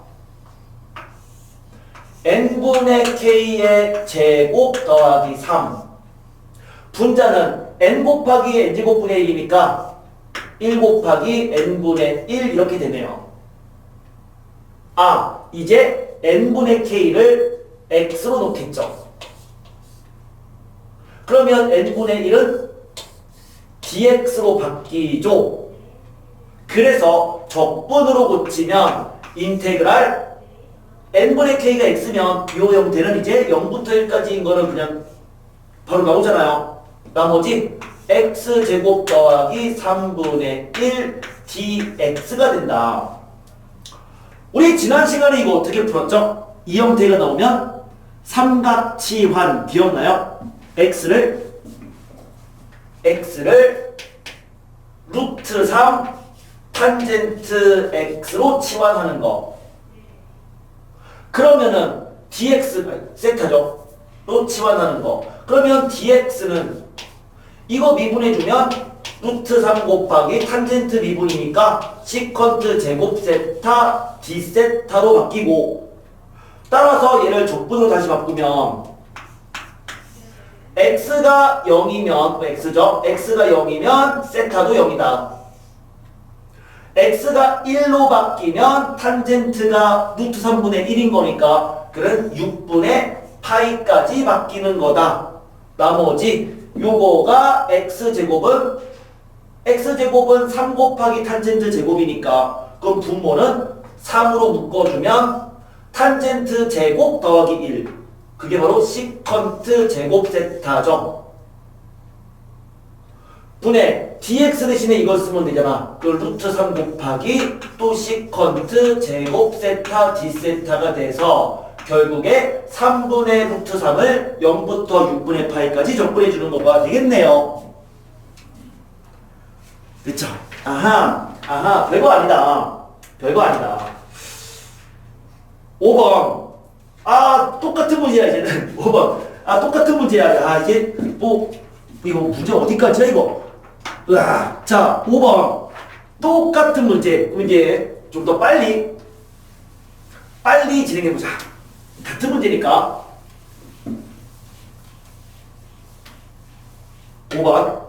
Speaker 1: n분의 k의 제곱 더하기 3 분자는 n 곱하기 n제곱분의 1이니까 1 곱하기 n분의 1 이렇게 되네요. 이제 n분의 k를 x로 놓겠죠. 그러면 n분의 1은 dx로 바뀌죠. 그래서 적분으로 고치면 인테그랄 n분의 k가 x면 이 형태는 이제 0부터 1까지인 거는 그냥 바로 나오잖아요. 나머지 x제곱 더하기 3분의 1 dx가 된다. 우리 지난 시간에 이거 어떻게 풀었죠? 이 형태가 나오면 삼각치환 기억나요? x를 루트 3 탄젠트 x로 치환하는 거. 그러면은 dx 세타죠. 로 치환하는 거. 그러면 dx는 이거 미분해주면 루트 3 곱하기 탄젠트 미분이니까 시컨트 제곱 세타 d 세타로 바뀌고 따라서 얘를 적분으로 다시 바꾸면 x가 0이면 x죠? x가 0이면 세타도 0이다. x가 1로 바뀌면 탄젠트가 루트 3분의 1인 거니까 그는 6분의 파이까지 바뀌는 거다. 나머지 요거가 x제곱은 3 곱하기 탄젠트 제곱이니까 그럼 분모는 3으로 묶어주면 탄젠트 제곱 더하기 1 그게 바로 시컨트 제곱 세타죠. 분의 dx 대신에 이걸 쓰면 되잖아. 그 루트 3 곱하기 또 시컨트 제곱 세타 d 세타가 돼서 결국에 3분의 루트 3을 0부터 6분의 파이까지 적분해주는 거가 되겠네요. 그쵸? 별거 아니다. 5번. 똑같은 문제야, 이제는. 5번. 똑같은 문제야. 이제, 이거 문제 어디까지야, 이거? 자, 5번. 똑같은 문제. 그럼 이제 좀 더 빨리 진행해보자. 같은 문제니까. 5번.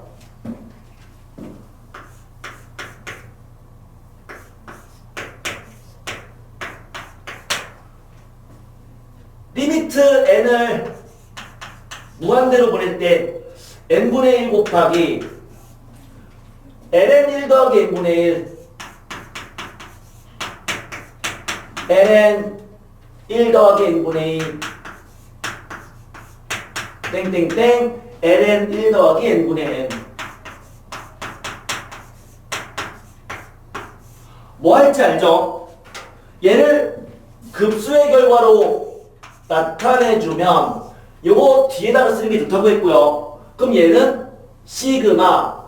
Speaker 1: 리미트 n을 무한대로 보낼 때 n분의 1 곱하기 ln 1 더하기 n분의 1 ln 1 더하기 n분의 2 땡땡땡 ln 1 더하기 n분의 n 뭐 할지 알죠? 얘를 급수의 결과로 나타내주면 요거 뒤에다가 쓰는 게 좋다고 했고요. 그럼 얘는 시그마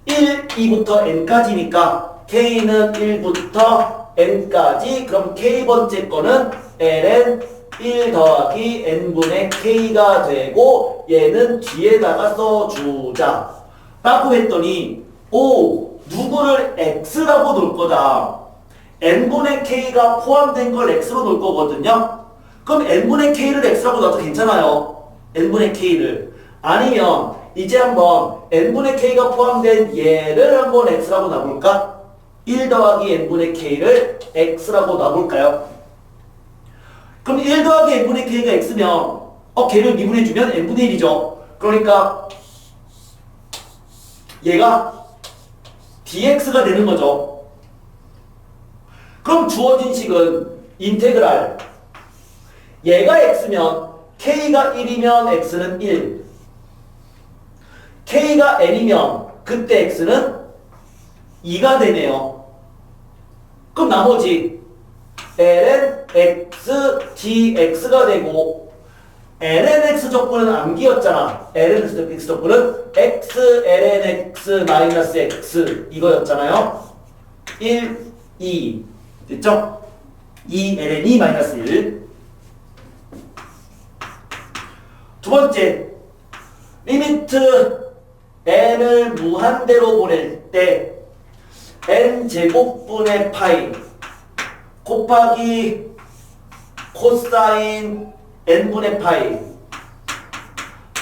Speaker 1: 1, 2부터 n까지니까 k는 1부터 n까지. 그럼 k번째 거는 ln 1 더하기 n분의 k가 되고 얘는 뒤에다가 써주자 라고 했더니 오 누구를 x라고 놓을 거다. n분의 k가 포함된 걸 x로 놓을 거거든요. 그럼 n분의 k를 x라고 놔도 괜찮아요. n분의 k를. 아니면 이제 한번 n분의 k가 포함된 얘를 한번 x라고 놔볼까? 1 더하기 n분의 k를 x라고 놔볼까요? 그럼 1 더하기 n분의 k가 x면 걔를 미분해주면 n분의 1이죠. 그러니까 얘가 dx가 되는 거죠. 그럼 주어진 식은 인테그랄 얘가 x면 k가 1이면 x는 1 k가 n이면 그때 x는 2가 되네요. 그럼 나머지 ln x dx가 되고 ln x 적분은 암기였잖아. ln x 적분은 x ln x 마이너스 x 이거였잖아요. 1, 2 됐죠? 2 ln 2 마이너스 1. 두 번째 리미트 n을 무한대로 보낼 때 n제곱분의 파이 곱하기 코사인 n분의 파이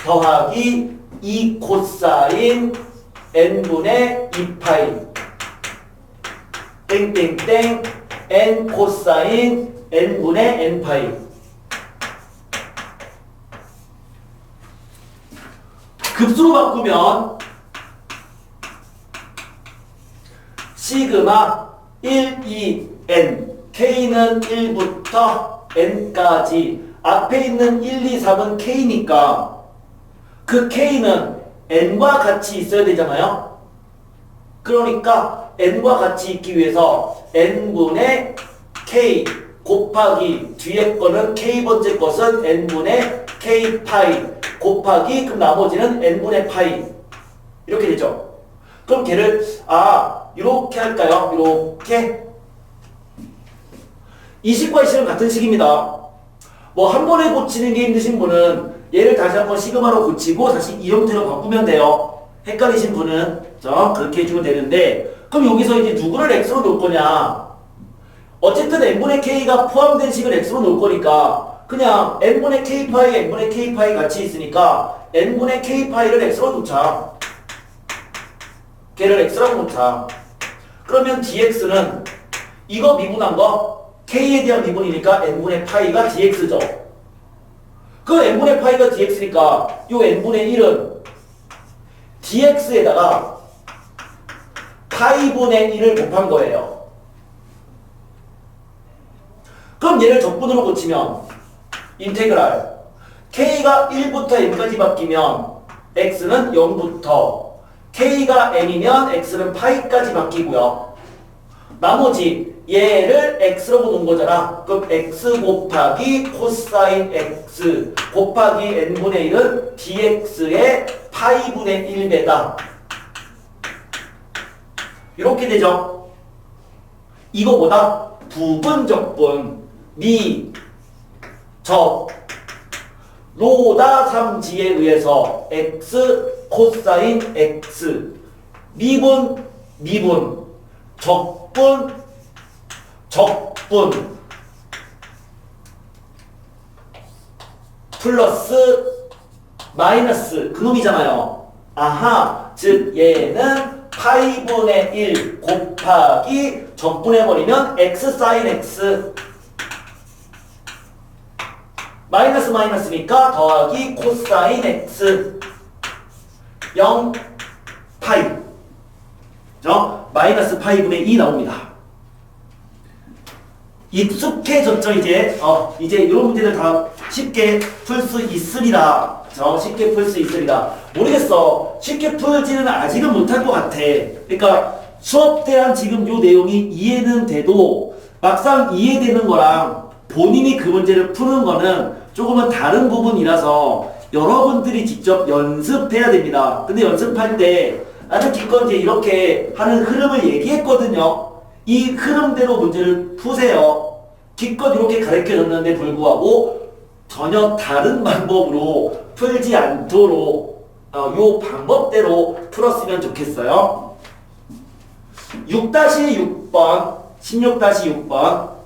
Speaker 1: 더하기 2 코사인 n분의 2파이 땡땡땡 n 코사인 n분의 n파이. 급수로 바꾸면 시그마 1, 2, n k는 1부터 n까지 앞에 있는 1, 2, 3은 k니까 그 k는 n과 같이 있어야 되잖아요. 그러니까 n과 같이 있기 위해서 n분의 k 곱하기 뒤에 거는 k번째 것은 n분의 k 파이 곱하기 그럼 나머지는 n분의 파이 이렇게 되죠. 그럼 걔를 이렇게 할까요? 이렇게 이 식과 이 식은 같은 식입니다. 뭐 한 번에 고치는 게 힘드신 분은 얘를 다시 한번 시그마로 고치고 다시 이 형태로 바꾸면 돼요. 헷갈리신 분은 그렇게 해주면 되는데 그럼 여기서 이제 누구를 x로 놓을 거냐? 어쨌든 n분의 k가 포함된 식을 x로 놓을 거니까 그냥 n분의 k파이 n분의 k파이 같이 있으니까 n분의 k파이를 x로 놓자. 걔를 x라고 놓자. 그러면 dx는 이거 미분한 거 k에 대한 미분이니까 n분의 파이가 dx죠. 그 n분의 파이가 dx니까 요 n분의 1은 dx에다가 파이분의 1을 곱한 거예요. 그럼 얘를 적분으로 고치면 인테그랄 k가 1부터 n까지 바뀌면 x는 0부터 k가 n이면 x는 파이까지 바뀌고요. 나머지 얘를 x로 놓은 거잖아. 그럼 x 곱하기 코사인 x 곱하기 n분의 1은 dx의 파이분의 1배다. 이렇게 되죠. 이거보다 부분적분 적 로다 삼지에 의해서 x 코사인 x 미분 적분 플러스 마이너스 그놈이잖아요. 즉 얘는 파이분의 1 곱하기 적분해버리면 x 사인 x 마이너스 마이너스니까 더하기 코사인 x 0 파이 마이너스 파이분의 2 나옵니다. 익숙해졌죠 이제? 이제 이런 문제들 다 쉽게 풀 수 있으리라. 쉽게 풀 수 있으리라. 모르겠어. 쉽게 풀지는 아직은 못할 것 같아. 그러니까 수업 대한 지금 요 내용이 이해는 돼도 막상 이해되는 거랑 본인이 그 문제를 푸는 거는 조금은 다른 부분이라서 여러분들이 직접 연습해야 됩니다. 근데 연습할 때 아주 기껏 이제 이렇게 하는 흐름을 얘기했거든요. 이 흐름대로 문제를 푸세요. 기껏 이렇게 가르쳐줬는데 불구하고 전혀 다른 방법으로 풀지 않도록 요 방법대로 풀었으면 좋겠어요. 6-6번 16-6번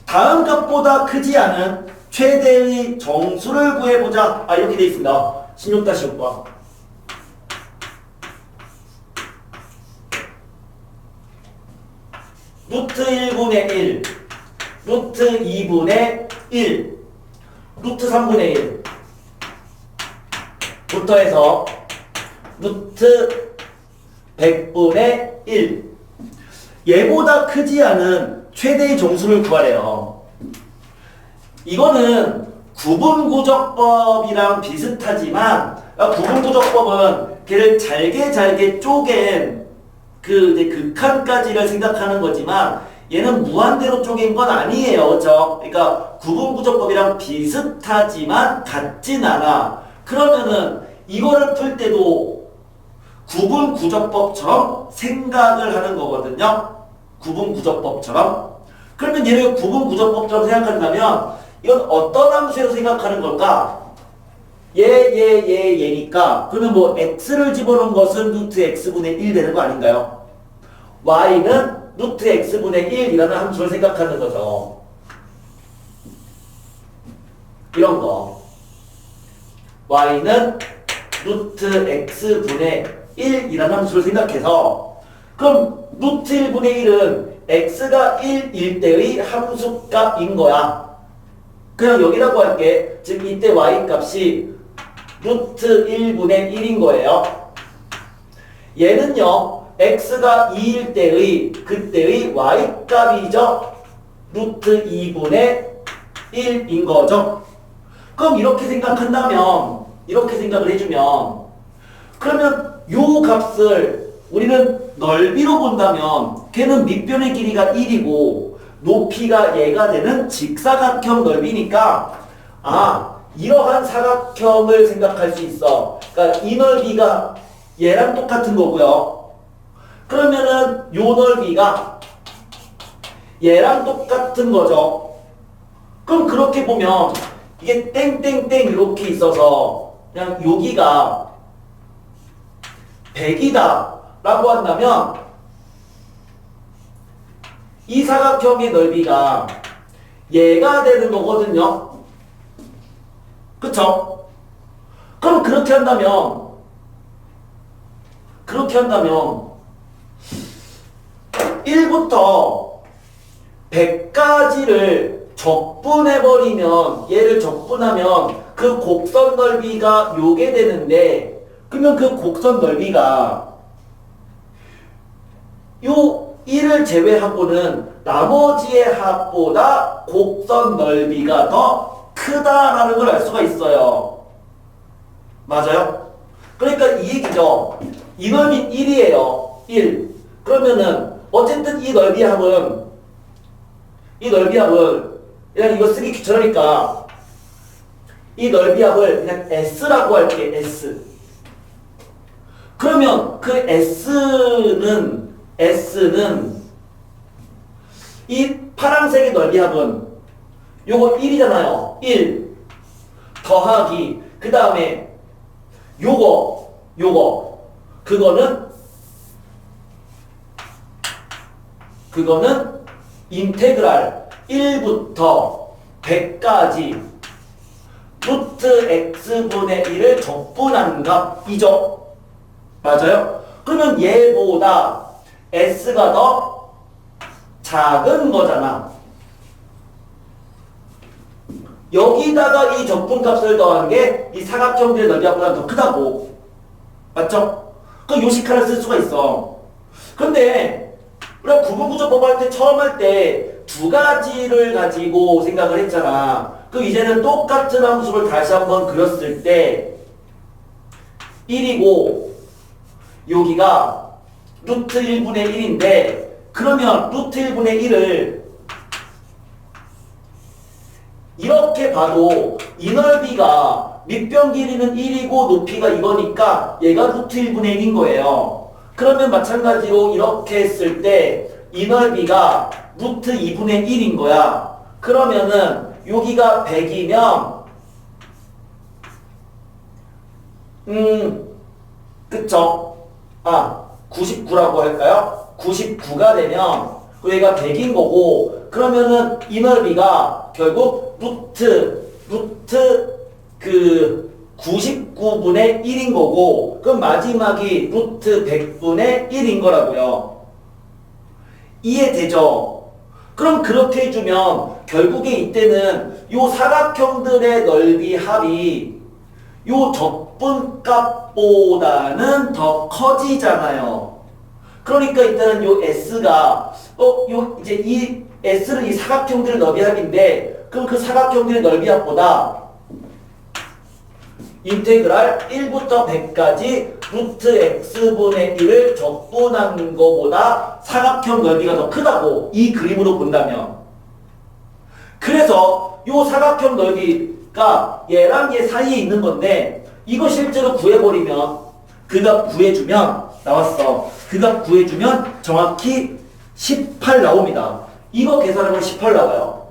Speaker 1: 다음 값보다 크지 않은 최대의 정수를 구해보자. 이렇게 되어 있습니다. 16-6번. 루트 1분의 1, 루트 2분의 1, 루트 3분의 1 부터 해서 루트 100분의 1. 얘보다 크지 않은 최대의 정수를 구하래요. 이거는 구분구적법이랑 비슷하지만 구분구적법은 걔를 잘게 쪼갠 그 이제 극한까지를 생각하는 거지만 얘는 무한대로 쪼갠 건 아니에요. 그렇죠? 그러니까 구분구적법이랑 비슷하지만 같진 않아. 그러면은 이거를 풀 때도 구분구적법처럼 생각을 하는 거거든요. 구분구적법처럼. 그러면 얘를 구분구적법처럼 생각한다면 이건 어떤 함수에서 생각하는 걸까? 얘니까 그러면 뭐 x를 집어넣은 것은 루트 x분의 1 되는 거 아닌가요? y는 루트 x분의 1이라는 함수를 생각하는 거죠. 이런 거. y는 루트 x분의 1이라는 함수를 생각해서 그럼 루트 1분의 1은 x가 1일 때의 함수값인 거야. 그냥 여기라고 할게. 즉 이때 y 값이 루트 1분의 1인 거예요. 얘는요. x가 2일 때의 그때의 y값이죠. 루트 2분의 1인 거죠. 그럼 이렇게 생각한다면 이렇게 생각을 해주면 그러면 요 값을 우리는 넓이로 본다면 걔는 밑변의 길이가 1이고 높이가 얘가 되는 직사각형 넓이니까 이러한 사각형을 생각할 수 있어. 그러니까 이 넓이가 얘랑 똑같은 거고요. 그러면은 요 넓이가 얘랑 똑같은 거죠. 그럼 그렇게 보면 이게 땡땡땡 이렇게 있어서 그냥 여기가 100이다 라고 한다면 이 사각형의 넓이가 얘가 되는 거거든요. 그쵸? 그럼 그렇게 한다면 1부터 100까지를 적분해버리면 얘를 적분하면 그 곡선 넓이가 요게 되는데 그러면 그 곡선 넓이가 요 1을 제외하고는 나머지의 합보다 곡선 넓이가 더 크다라는 걸 알 수가 있어요. 맞아요? 그러니까 이 얘기죠. 이 넓이 1이에요. 1. 그러면은 어쨌든 이 넓이 합은 그냥 이거 쓰기 귀찮으니까 이 넓이 합을 그냥 S라고 할게. S. 그러면 그 S는 이 파란색의 넓이 합은 요거 1이잖아요. 1 더하기 그 다음에 요거 그거는 인테그랄 1부터 100까지 루트 x분의 1을 적분한 값이죠. 맞아요? 그러면 얘보다 s가 더 작은 거잖아. 여기다가 이 적분값을 더한 게 이 사각형들의 넓이보다 더 크다고. 맞죠? 그 요식 하나 쓸 수가 있어. 근데 우리가 구분구조법 할 때 처음 할 때 두 가지를 가지고 생각을 했잖아. 그럼 이제는 똑같은 함수를 다시 한번 그렸을 때 1이고 여기가 루트 1분의 1인데 그러면 루트 1분의 1을 이렇게 봐도 이 넓이가 밑변 길이는 1이고 높이가 이거니까 얘가 루트 1분의 1인 거예요. 그러면 마찬가지로 이렇게 했을 때 이 넓이가 루트 2분의 1인 거야. 그러면은 여기가 100이면 그쵸? 99라고 할까요? 99가 되면 여기가 100인 거고 그러면은 이 넓이가 결국 루트 99분의 1인 거고 그럼 마지막이 루트 100분의 1인 거라고요. 이해되죠? 그럼 그렇게 해주면 결국에 이때는 요 사각형들의 넓이 합이 요 적분값보다는 더 커지잖아요. 그러니까 일단은 요 S가 요 이제 이 S는 이 사각형들의 넓이 합인데 그럼 그 사각형들의 넓이 합보다 인테그랄 1부터 100까지 루트 x분의 1을 적분한 거보다 사각형 넓이가 더 크다고 이 그림으로 본다면 그래서 요 사각형 넓이가 얘랑 얘 사이에 있는 건데 이거 실제로 구해버리면 그 값 구해주면 나왔어. 그 값 구해주면 정확히 18 나옵니다. 이거 계산하면 18 나와요.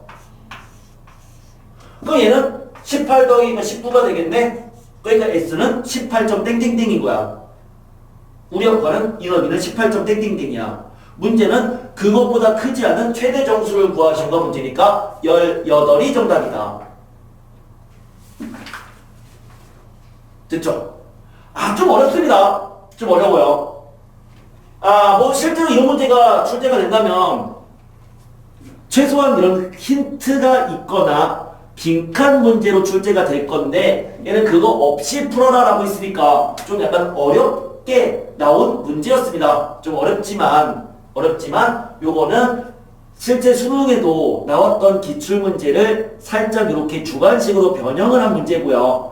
Speaker 1: 그럼 얘는 18 더하기가 19가 되겠네? 그러니까 S는 18점 땡땡땡인 거야. 우리가 구하는 이 넓이는 18점 땡땡땡이야. 문제는 그것보다 크지 않은 최대 정수를 구하신 거 문제니까 18이 정답이다. 됐죠? 좀 어렵습니다. 좀 어려워요. 뭐 실제로 이런 문제가 출제가 된다면 최소한 이런 힌트가 있거나 빈칸 문제로 출제가 될 건데 얘는 그거 없이 풀어라 라고 했으니까 좀 약간 어렵게 나온 문제였습니다. 좀 어렵지만 요거는 실제 수능에도 나왔던 기출문제를 살짝 이렇게 주관식으로 변형을 한 문제고요.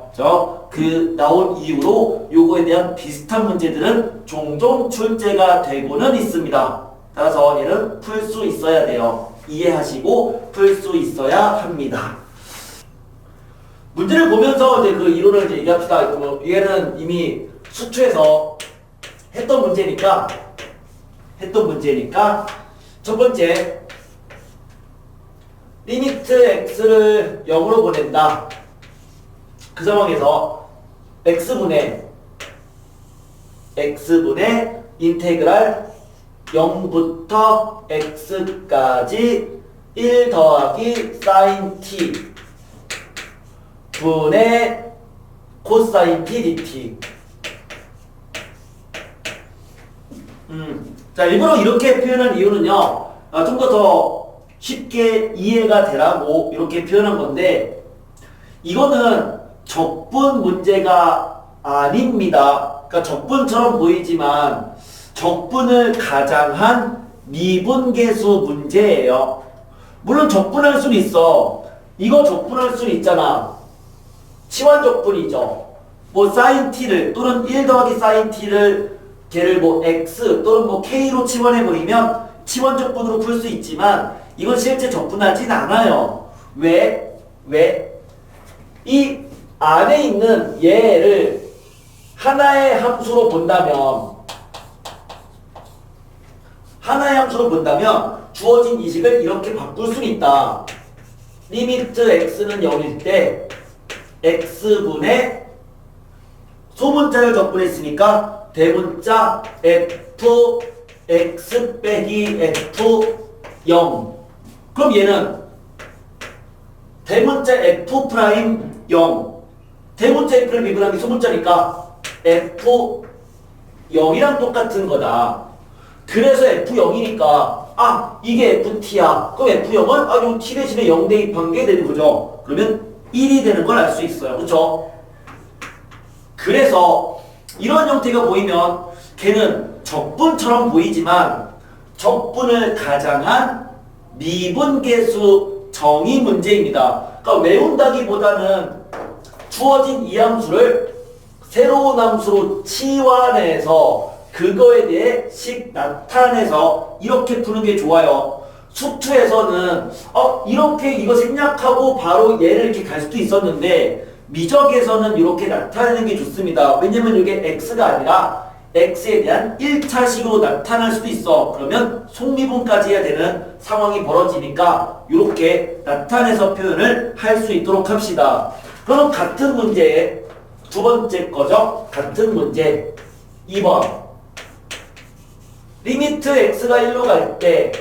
Speaker 1: 그 나온 이후로 요거에 대한 비슷한 문제들은 종종 출제가 되고는 있습니다. 따라서 얘는 풀 수 있어야 돼요. 이해하시고 풀 수 있어야 합니다. 문제를 보면서 이제 그 이론을 이제 얘기합시다. 얘는 이미 수투에서 했던 문제니까 첫 번째 리미트 x를 0으로 보낸다. 그 상황에서 x분의 인테그랄 0부터 x까지 1 더하기 sin t 분의 코사인 t dt. 자, 일부러 이렇게 표현한 이유는요, 좀 더 쉽게 이해가 되라고 이렇게 표현한 건데, 이거는 적분 문제가 아닙니다. 그러니까 적분처럼 보이지만, 적분을 가장한 미분계수 문제예요. 물론 적분할 수는 있어. 이거 적분할 수는 있잖아. 치환 적분이죠. 뭐 sin t를 또는 1 더하기 sin t를 걔를 뭐 x 또는 뭐 k로 치환해버리면 치환 적분으로 풀 수 있지만 이건 실제 적분하진 않아요. 왜? 이 안에 있는 얘를 하나의 함수로 본다면 주어진 이식을 이렇게 바꿀 수는 있다. 리미트 x는 0일 때 x분의 소문자를 적분했으니까 대문자 f x 빼기 f 0. 그럼 얘는 대문자 f 프라임 0. 대문자 f를 미분한 게 소문자니까 f 0이랑 똑같은 거다. 그래서 f0이니까 이게 ft야. 그럼 f0은 요 t 대신에 0 대입한 게 되는 거죠. 그러면 1이 되는 걸 알 수 있어요. 그렇죠? 그래서 이런 형태가 보이면 걔는 적분처럼 보이지만 적분을 가장한 미분계수 정의 문제입니다. 그러니까 외운다기보다는 주어진 이 함수를 새로운 함수로 치환해서 그거에 대해 식 나타내서 이렇게 푸는 게 좋아요. 수투에서는 이렇게 이거 생략하고 바로 얘를 이렇게 갈 수도 있었는데 미적에서는 이렇게 나타내는 게 좋습니다. 왜냐면 이게 x가 아니라 x에 대한 1차식으로 나타날 수도 있어. 그러면 속미분까지 해야 되는 상황이 벌어지니까 이렇게 나타내서 표현을 할 수 있도록 합시다. 그럼 같은 문제의 두 번째 거죠. 같은 문제 2번 리미트 x가 1로 갈 때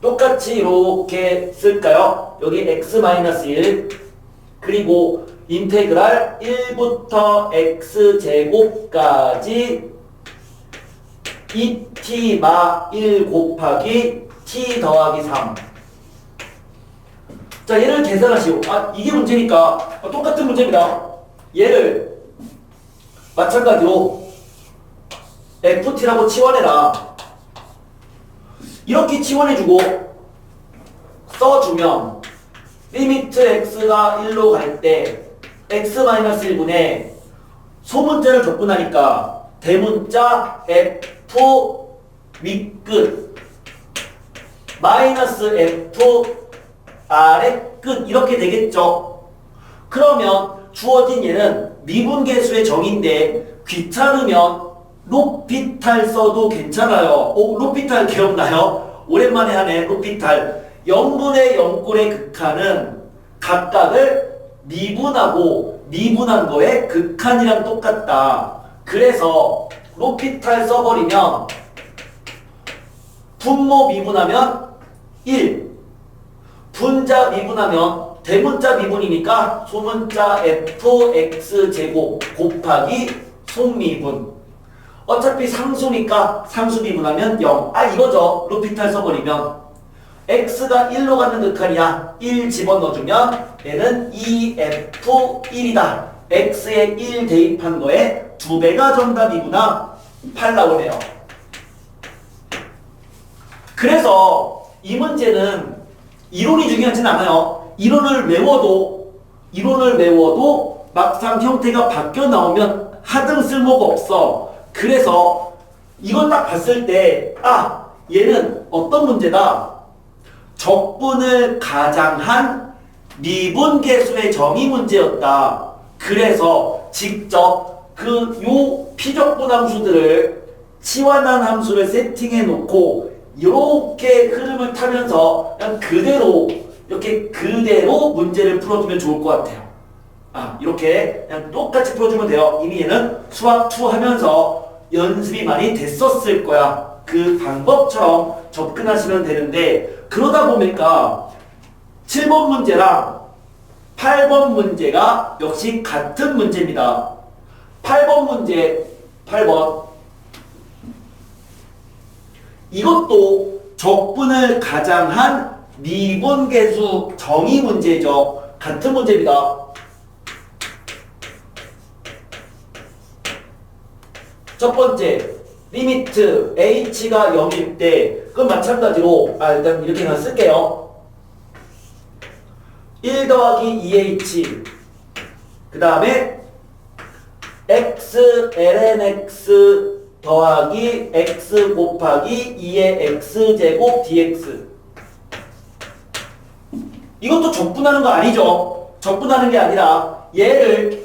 Speaker 1: 똑같이 이렇게 쓸까요? 여기 x-1 그리고 인테그랄 1부터 x제곱까지 2t-1 곱하기 t 더하기 3. 자, 얘를 계산하시오. 이게 문제니까 똑같은 문제입니다. 얘를 마찬가지로 ft라고 치환해라. 이렇게 치환해주고 써주면 리미트 x가 1로 갈 때 x-1분에 소문자를 접근하니까 대문자 f 윗끝 마이너스 f 아래끝 이렇게 되겠죠. 그러면 주어진 얘는 미분계수의 정의인데 귀찮으면 로피탈 써도 괜찮아요. 로피탈 기억나요? 오랜만에 하네. 로피탈 0분의 0꼴의 극한은 각각을 미분하고 미분한 거에 극한이랑 똑같다. 그래서 로피탈 써버리면 분모 미분하면 1 분자 미분하면 대문자 미분이니까 소문자 fx제곱 곱하기 속미분 어차피 상수니까 상수 미분하면 0 이거죠. 로피탈 써버리면 x가 1로 가는 극한이야. 1 집어넣어주면 얘는 2f1이다. x에 1 대입한 거에 2배가 정답이구나. 8 나오네요. 그래서 이 문제는 이론이 중요하진 않아요. 이론을 외워도 막상 형태가 바뀌어 나오면 하등 쓸모가 없어. 그래서 이걸 딱 봤을 때 얘는 어떤 문제다? 적분을 가장한 미분계수의 정의 문제였다. 그래서 직접 요 피적분 함수들을 치환한 함수를 세팅해 놓고 이렇게 흐름을 타면서 그냥 이렇게 그대로 문제를 풀어주면 좋을 것 같아요. 이렇게 그냥 똑같이 풀어주면 돼요. 이미 얘는 수학2 하면서 연습이 많이 됐었을 거야. 그 방법처럼 접근하시면 되는데 그러다 보니까 7번 문제랑 8번 문제가 역시 같은 문제입니다. 8번 문제 8번 이것도 적분을 가장한 미분계수 정의 문제죠. 같은 문제입니다. 첫 번째 리미트 h가 0일 때 그럼 마찬가지로 일단 이렇게 그냥 쓸게요. 1 더하기 2h 그 다음에 x ln x 더하기 x 곱하기 2의 x제곱 dx 이것도 적분하는 거 아니죠. 적분하는 게 아니라 얘를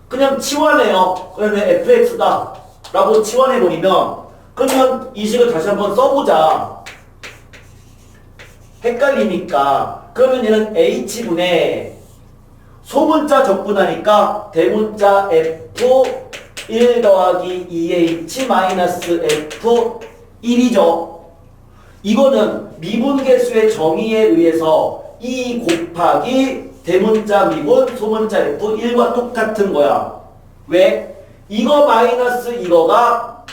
Speaker 1: 그냥 치환해요. 그러면 fx다 라고 치환해버리면 그러면 이 식을 다시 한번 써보자. 헷갈리니까 그러면 얘는 h분의 소문자 적분하니까 대문자 f 1 더하기 2h 마이너스 f1이죠. 이거는 미분계수의 정의에 의해서 2 곱하기 대문자 미분 소문자 f1과 똑같은 거야. 왜? 이거 마이너스 이거가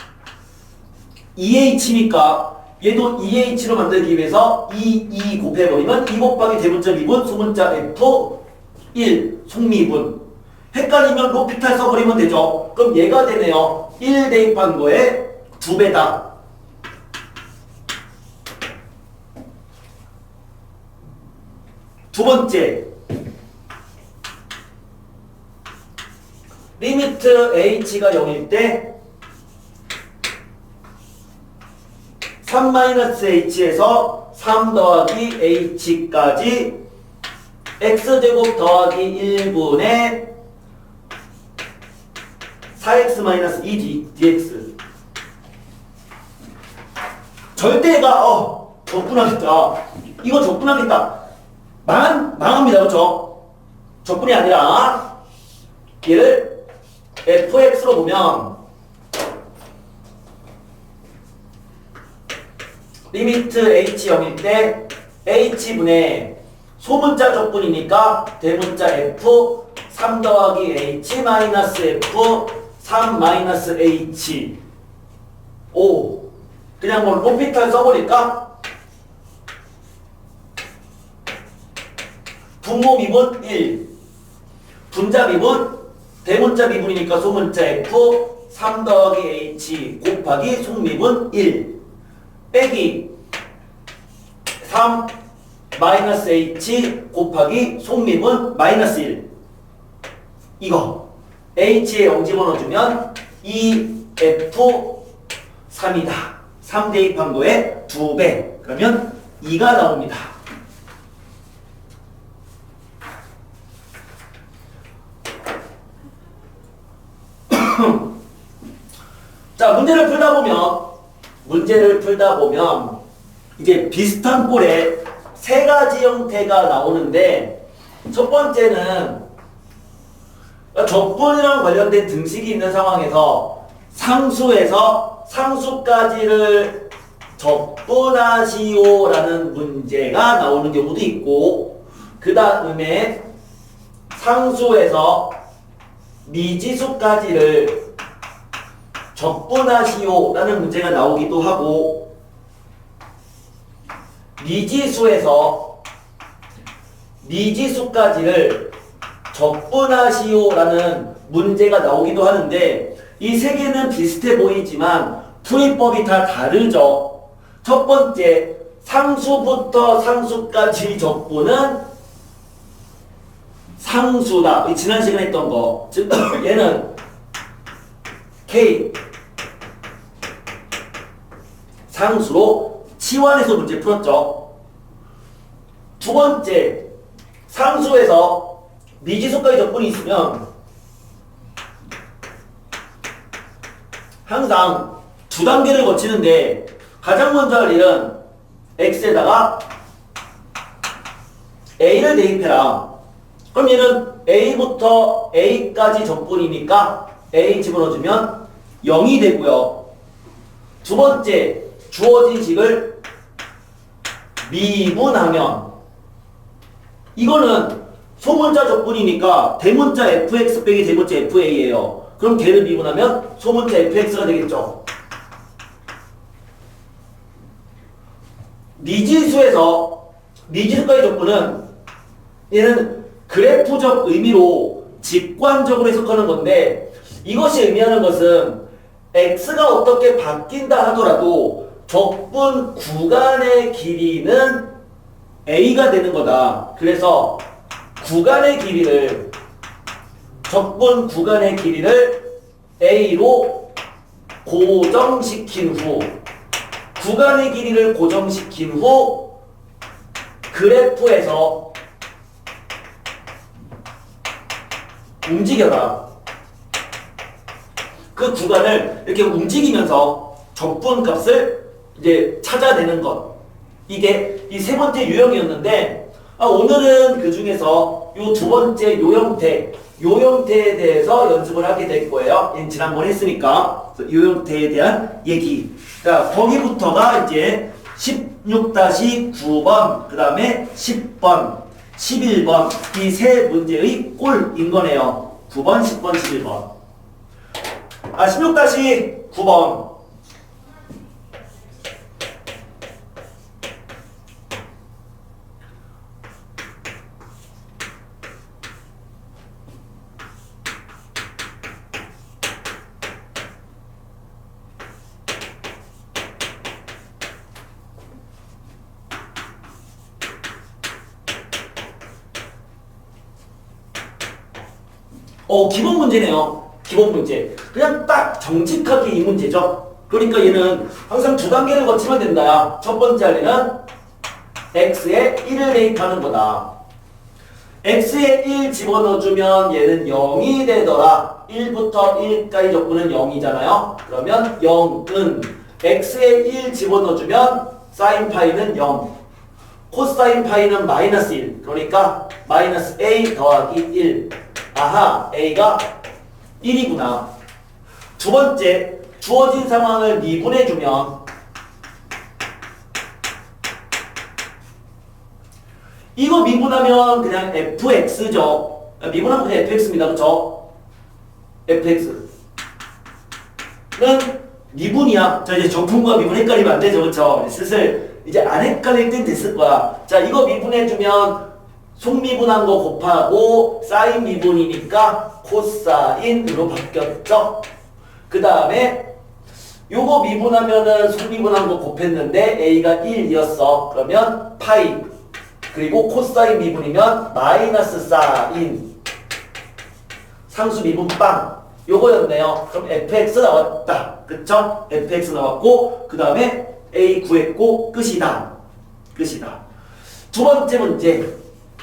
Speaker 1: 2h니까 얘도 2h로 만들기 위해서 2 곱해버리면 2 곱하기 대문자 미분 소문자 f1 속미분 헷갈리면 로피탈 써버리면 되죠. 그럼 얘가 되네요. 1 대입한 거에 2배다. 두 번째, 리미트 h가 0일 때 3-h에서 3 더하기 h까지 x제곱 더하기 1분의 4x-2 dx. 절대가 적분하겠다. 이거 적분하겠다. 망합니다. 그렇죠? 적분이 아니라 얘를 fx로 보면 리미트 h 0일 때 h분의 소문자 적분이니까 대문자 f 3 더하기 h 마이너스 f 3 마이너스 h 오 그냥 뭐 로피탈 써버릴까? 분모 미분 1 분자 미분 대문자 미분이니까 소문자 f 3 더하기 h 곱하기 속미분 1 빼기 3 마이너스 h 곱하기 속미분 마이너스 1 이거 h에 0 집어넣어주면 2f3이다. 3 대입항도의 2배 그러면 2가 나옵니다. 자 문제를 풀다 보면 이제 비슷한 꼴에 세 가지 형태가 나오는데 첫 번째는 적분이랑 관련된 등식이 있는 상황에서 상수에서 상수까지를 적분하시오라는 문제가 나오는 경우도 있고 그 다음에 상수에서 미지수까지를 적분하시오라는 문제가 나오기도 하고 미지수에서 미지수까지를 적분하시오라는 문제가 나오기도 하는데 이 세 개는 비슷해 보이지만 풀이법이 다 다르죠. 첫 번째 상수부터 상수까지 적분은 상수다. 지난 시간에 했던 거. 즉 얘는 K 상수로 치환해서 문제 풀었죠. 두 번째 상수에서 미지수까지 적분이 있으면 항상 두 단계를 거치는데 가장 먼저 할 일은 x에다가 a를 대입해라. 그럼 얘는 a부터 a까지 적분이니까 a 집어넣어주면 0이 되고요. 두 번째 주어진 식을 미분하면 이거는 소문자 적분이니까 대문자 fx 빼기 대문자 fa예요. 그럼 걔를 미분하면 소문자 fx가 되겠죠. 미지수까지 적분은 얘는 그래프적 의미로 직관적으로 해석하는 건데 이것이 의미하는 것은 x가 어떻게 바뀐다 하더라도 적분 구간의 길이는 a가 되는 거다. 그래서 적분 구간의 길이를 a로 고정시킨 후 구간의 길이를 고정시킨 후 그래프에서 움직여라. 그 구간을 이렇게 움직이면서 적분 값을 이제 찾아내는 것. 이게 이 세 번째 유형이었는데 오늘은 그 중에서 요 두 번째 요 형태에 대해서 연습을 하게 될 거예요. 지난번 했으니까 요 형태에 대한 얘기. 자, 거기부터가 이제 16-9번, 그 다음에 10번, 11번 이 세 문제의 꼴인 거네요. 9번, 10번, 11번. 16-9번. 기본 문제네요. 기본 문제. 그냥 딱 정직하게 이 문제죠. 그러니까 얘는 항상 두 단계를 거치면 된다. 첫 번째 할 일은 x에 1을 대입하는 거다. x에 1 집어넣어주면 얘는 0이 되더라. 1부터 1까지 적분은 0이잖아요. 그러면 0은 x에 1 집어넣어주면 사인 파이는 0. 코사인 파이는 마이너스 1. 그러니까 마이너스 a 더하기 1. 아하, a가 1이구나. 두 번째, 주어진 상황을 미분해주면 이거 미분하면 그냥 fx죠. 미분하면 그냥 fx입니다. 그쵸? fx는 미분이야. 자, 이제 적분과 미분 헷갈리면 안 되죠. 그쵸? 슬슬 이제 안 헷갈릴 땐 됐을 거야. 자, 이거 미분해주면 속미분한 거 곱하고 사인 미분이니까 코사인으로 바뀌었죠. 그 다음에 요거 미분하면은 속미분한 거 곱했는데 a가 1이었어. 그러면 파이. 그리고 코사인 미분이면 마이너스 사인. 상수 미분 빵. 요거였네요. 그럼 fx 나왔다. 그쵸? fx 나왔고 그 다음에 a 구했고 끝이다. 끝이다. 두 번째 문제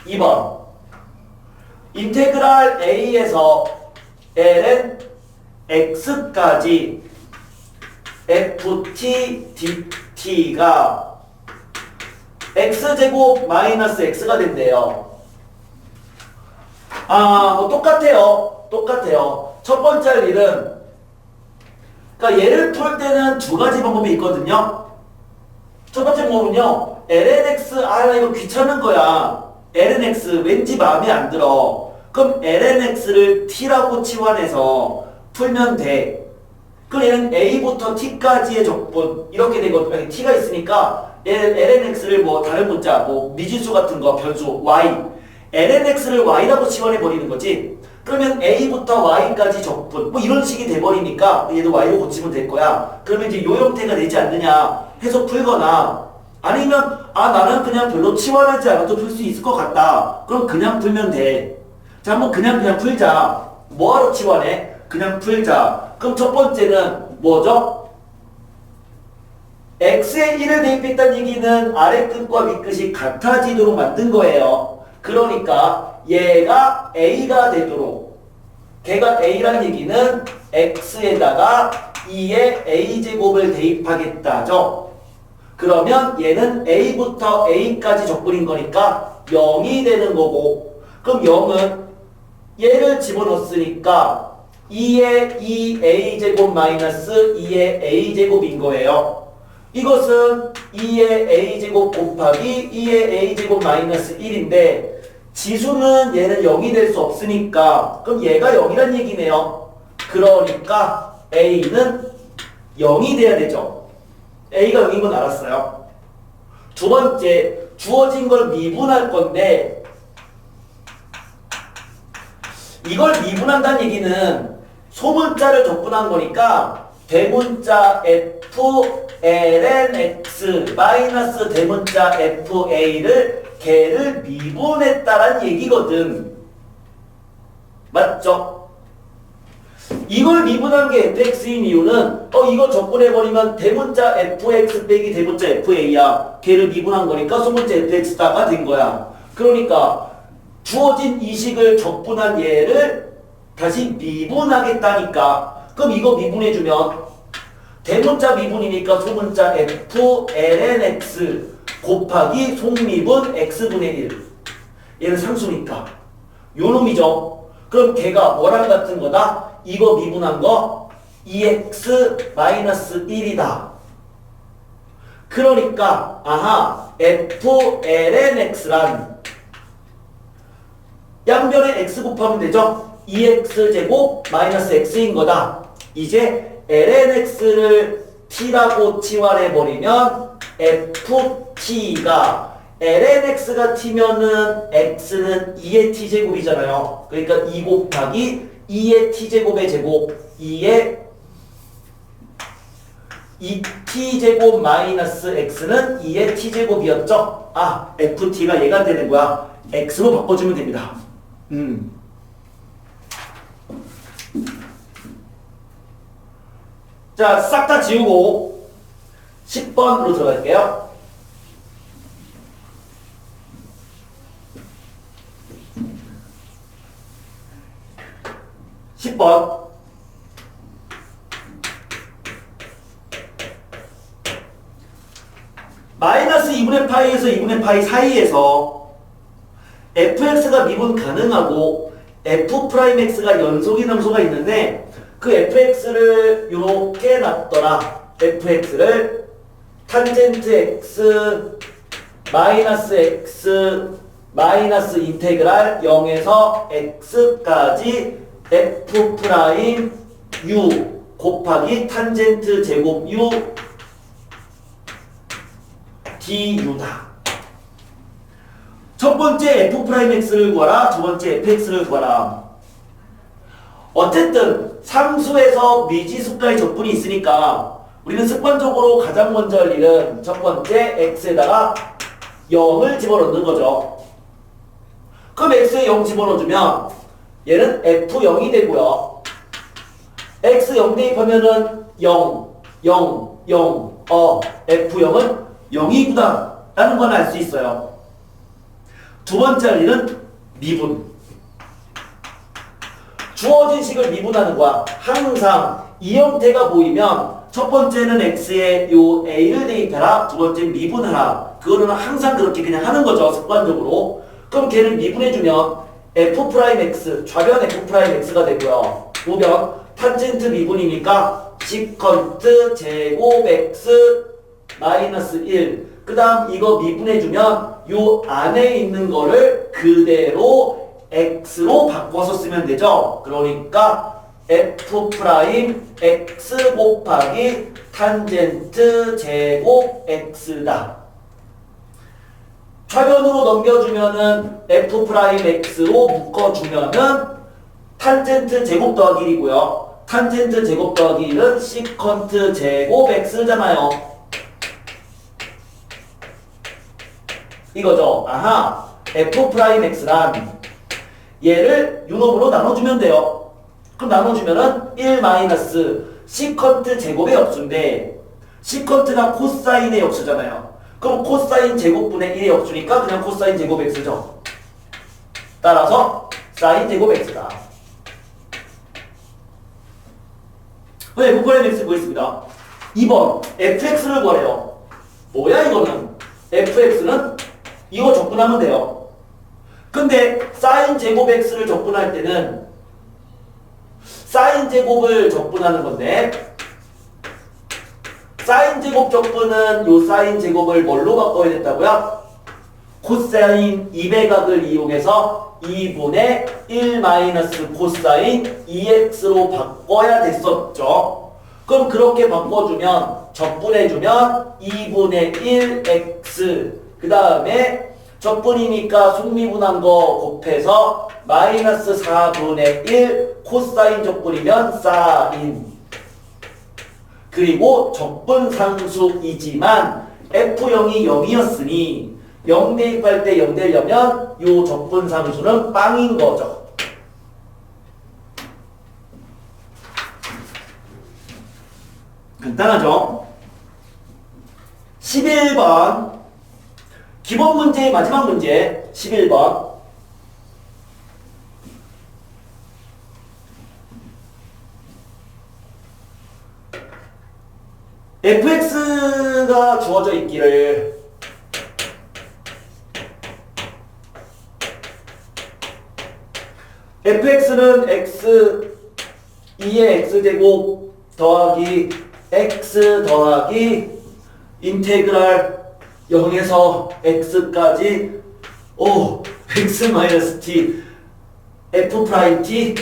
Speaker 1: 2번. 인테그랄 a에서 ln x까지 ft dt가 x제곱 마이너스 x가 된대요. 똑같아요. 똑같아요. 첫 번째 할 일은 그러니까 얘를 풀 때는 두 가지 방법이 있거든요. 첫 번째 방법은요. lnx 나 이거 귀찮은 거야. lnx 왠지 마음에 안 들어. 그럼 lnx를 t라고 치환해서 풀면 돼. 그럼 얘는 a부터 t까지의 적분 이렇게 되거든요. t가 있으니까 lnx를 뭐 다른 문자 뭐 미지수 같은 거 변수 y lnx를 y라고 치환해 버리는 거지. 그러면 a부터 y까지 적분 뭐 이런 식이 돼버리니까 얘도 y로 고치면 될 거야. 그러면 이제 요 형태가 되지 않느냐 해서 풀거나 아니면 나는 그냥 별로 치환하지 않아도 풀 수 있을 것 같다. 그럼 그냥 풀면 돼. 자, 한번 그냥 풀자. 뭐하러 치환해? 그냥 풀자. 그럼 첫 번째는 뭐죠? x에 1을 대입했다는 얘기는 아래 끝과 윗 끝이 같아지도록 만든 거예요. 그러니까 얘가 a가 되도록 걔가 a라는 얘기는 x에다가 2의 a제곱을 대입하겠다죠. 그러면 얘는 a부터 a까지 적분인 거니까 0이 되는 거고 그럼 0은 얘를 집어넣었으니까 2의 2a제곱 마이너스 2의 a제곱인 거예요. 이것은 2의 a제곱 곱하기 2의 a제곱 마이너스 1인데 지수는 얘는 0이 될 수 없으니까 그럼 얘가 0이란 얘기네요. 그러니까 a는 0이 돼야 되죠. a가 0인 건 알았어요. 두 번째, 주어진 걸 미분할 건데 이걸 미분한다는 얘기는 소문자를 적분한 거니까 대문자 f ln x 마이너스 대문자 f a를 걔를 미분했다란 얘기거든. 맞죠? 이걸 미분한 게 fx인 이유는 이거 적분해버리면 대문자 fx 빼기 대문자 fa야. 걔를 미분한 거니까 소문자 fx다가 된 거야. 그러니까 주어진 이 식을 적분한 얘를 다시 미분하겠다니까. 그럼 이거 미분해주면 대문자 미분이니까 소문자 f ln x 곱하기 속미분 x분의 1. 얘는 상수니까 요 놈이죠. 그럼 걔가 뭐랑 같은 거다? 이거 미분한 거 2x 마이너스 1이다. 그러니까 f ln x란 양변에 x 곱하면 되죠? 2x제곱 마이너스 x인 거다. 이제 ln x를 t라고 치환해버리면 ft가 ln x가 t면은 x는 2의 t제곱이잖아요. 그러니까 2 곱하기 2의 t제곱의 제곱 2의 2t제곱 마이너스 x는 2의 t제곱이었죠? ft가 얘가 되는 거야. x로 바꿔주면 됩니다. 자, 싹 다 지우고 10번으로 들어갈게요. 마이너스 2분의 파이에서 2분의 파이 사이에서 fx가 미분 가능하고 f'x가 연속인 함수가 있는데 그 fx를 이렇게 놨더라. fx를 탄젠트 x 마이너스 x 마이너스 인테그랄 0에서 x까지 f 프라임 u 곱하기 탄젠트 제곱 u du다. 첫 번째 f 프라임 x를 구하라. 두 번째 fx를 구하라. 어쨌든 상수에서 미지수까지 적분이 있으니까 우리는 습관적으로 가장 먼저 할 일은 첫 번째 x에다가 0을 집어넣는 거죠. 그럼 x에 0 집어넣어주면 얘는 f0이 되고요. x 0 대입하면은 0, 0, 0, f0은 0이구나 라는 건 알 수 있어요. 두 번째 할 일은 미분. 주어진 식을 미분하는 거야. 항상 이 형태가 보이면 첫 번째는 x에 요 a를 대입해라. 두 번째 미분하라. 그거는 항상 그렇게 그냥 하는 거죠. 습관적으로. 그럼 걔를 미분해주면 f'x, 좌변 f'x가 되고요. 우변 탄젠트 미분이니까 시컨트 제곱 x 마이너스 1. 그 다음 이거 미분해주면 요 안에 있는 거를 그대로 x로 바꿔서 쓰면 되죠. 그러니까 f 프라임 x 곱하기 탄젠트 제곱 x다. 좌변으로 넘겨주면은 f 프라임 x로 묶어주면은 탄젠트 제곱 더하기 1이고요. 탄젠트 제곱 더하기 1은 시컨트 제곱 x잖아요. 이거죠. 아하, f 프라임 x란 얘를 유놈으로 나눠주면 돼요. 그럼 나눠주면은 1 마이너스 시컨트 제곱의 역수인데 시컨트가 코사인의 역수잖아요. 그럼 코사인 제곱분의 1의 역수니까 그냥 코사인 제곱 x죠. 따라서 사인 제곱 x다. f 프라임 x 구했습니다. 2번 fx를 구하래요. 뭐야 이거는? fx는 이거 적분하면 돼요. 근데 사인 제곱 x를 적분할 때는 사인 제곱을 적분하는 건데 사인 제곱 적분은 요 사인 제곱을 뭘로 바꿔야 됐다고요? 코사인 2배각을 이용해서 2분의 1 마이너스 코사인 2x로 바꿔야 됐었죠. 그럼 그렇게 바꿔주면 적분해주면 2분의 1x 그 다음에 적분이니까 속미분한 거 곱해서 마이너스 4분의 1 코사인 적분이면 사인. 그리고 적분상수이지만 f0이 0이었으니 0 대입할 때 0 되려면 요 적분상수는 빵인 거죠. 간단하죠? 11번 기본 문제의 마지막 문제 11번 fx가 주어져 있기를 fx는 x 2의 x제곱 더하기 x 더하기 인테그랄 0에서 x까지 x t f 프라임 t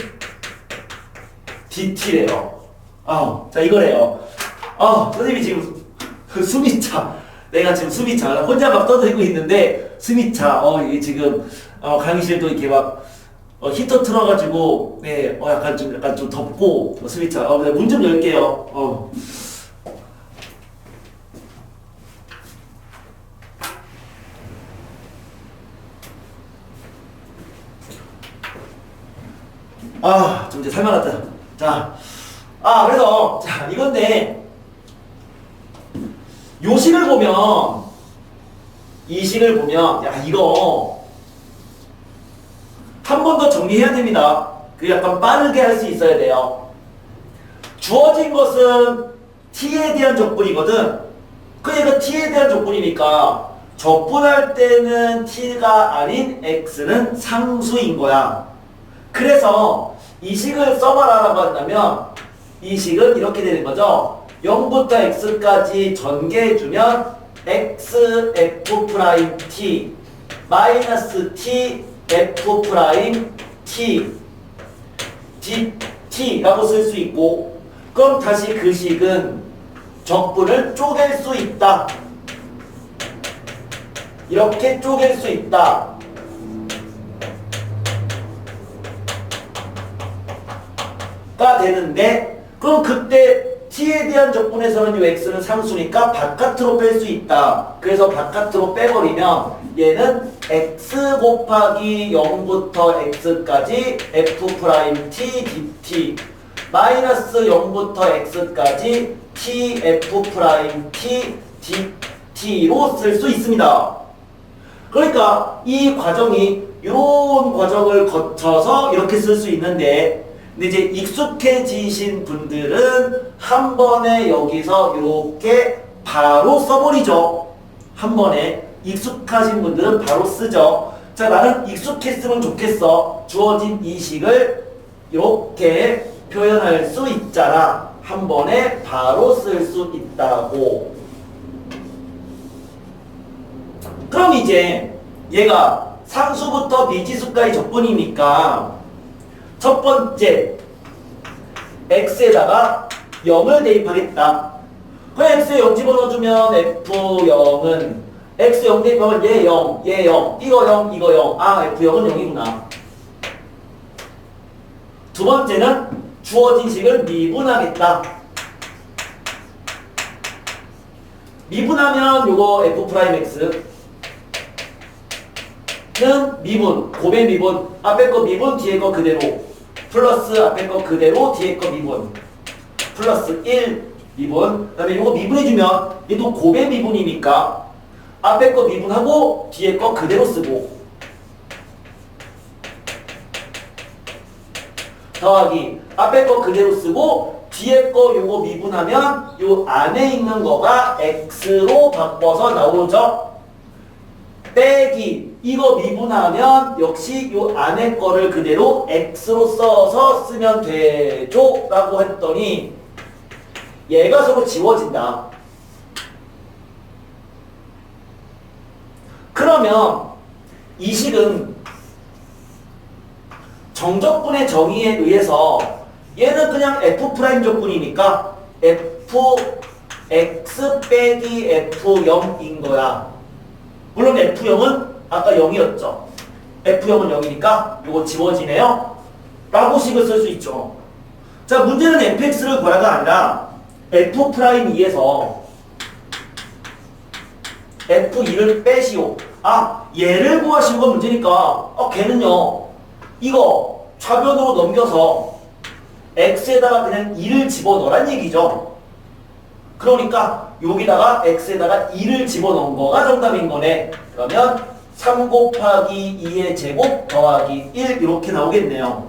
Speaker 1: dt래요. 자 이거래요. 선생님이 지금 숨이 차. 내가 지금 숨이 차. 혼자 막 떠들고 있는데 숨이 차. 이게 지금 강의실도 이렇게 막 히터 틀어가지고 네 약간 좀 덥고 숨이 차. 문 좀 열게요. 좀 이제 살만하다. 자, 그래서 자 이건데 요 식을 보면 이 식을 보면 야 이거 한 번 더 정리해야 됩니다. 그 약간 빠르게 할 수 있어야 돼요. 주어진 것은 t에 대한 적분이거든. 그러니까 t에 대한 적분이니까 적분할 때는 t가 아닌 x는 상수인 거야. 그래서 이 식을 써봐라라고 한다면 이 식은 이렇게 되는 거죠. 0부터 x까지 전개해주면 x f 프라임 t 마이너스 t f 프라임 t dt라고 쓸 수 있고, 그럼 다시 그 식은 적분을 쪼갤 수 있다. 이렇게 쪼갤 수 있다. 가 되는데, 그럼 그때 t에 대한 적분에서는 이 x는 상수니까 바깥으로 뺄 수 있다. 그래서 바깥으로 빼버리면 얘는 x 곱하기 0부터 x까지 f 프라임 t dt 마이너스 0부터 x까지 t f 프라임 t dt로 쓸 수 있습니다. 그러니까 이 과정이 이런 과정을 거쳐서 이렇게 쓸 수 있는데, 근데 이제 익숙해지신 분들은 한 번에 여기서 이렇게 바로 써버리죠. 한 번에 익숙하신 분들은 바로 쓰죠. 자, 나는 익숙했으면 좋겠어. 주어진 이 식을 이렇게 표현할 수 있잖아. 한 번에 바로 쓸 수 있다고. 그럼 이제 얘가 상수부터 미지수까지 적분이니까 첫 번째 x에다가 0을 대입하겠다. 그럼 x에 0 집어넣어주면 f0은 x 0 대입하면 얘 0, 얘 0, 이거 0, 이거 0. f0은 0이구나. 두 번째는 주어진 식을 미분하겠다. 미분하면 요거 f 프라임 x는 미분, 곱의 미분, 앞에 거 미분, 뒤에 거 그대로, 플러스 앞에 거 그대로, 뒤에 거 미분, 플러스 1 미분. 그 다음에 이거 미분해주면 얘도 곱의 미분이니까 앞에 거 미분하고 뒤에 거 그대로 쓰고, 더하기 앞에 거 그대로 쓰고 뒤에 거 요거 미분하면 요 안에 있는 거가 x로 바꿔서 나오죠. 빼기 이거 미분하면 역시 요 안에 거를 그대로 x로 써서 쓰면 되죠 라고 했더니 얘가 서로 지워진다. 그러면 이 식은 정적분의 정의에 의해서 얘는 그냥 f' 적분이니까 fx 빼기 f0인 거야. 물론 f0은 아까 0이었죠. f0은 0이니까 이거 지워지네요 라고 식을 쓸 수 있죠. 자, 문제는 fx를 구하라가 아니라 f'2에서 f2를 빼시오. 얘를 구하신 건 문제니까 걔는요 이거 좌변으로 넘겨서 x에다가 그냥 2를 집어넣으란 얘기죠. 그러니까 여기다가 x에다가 2를 집어넣은 거가 정답인 거네. 그러면 3 곱하기 2의 제곱 더하기 1 이렇게 나오겠네요.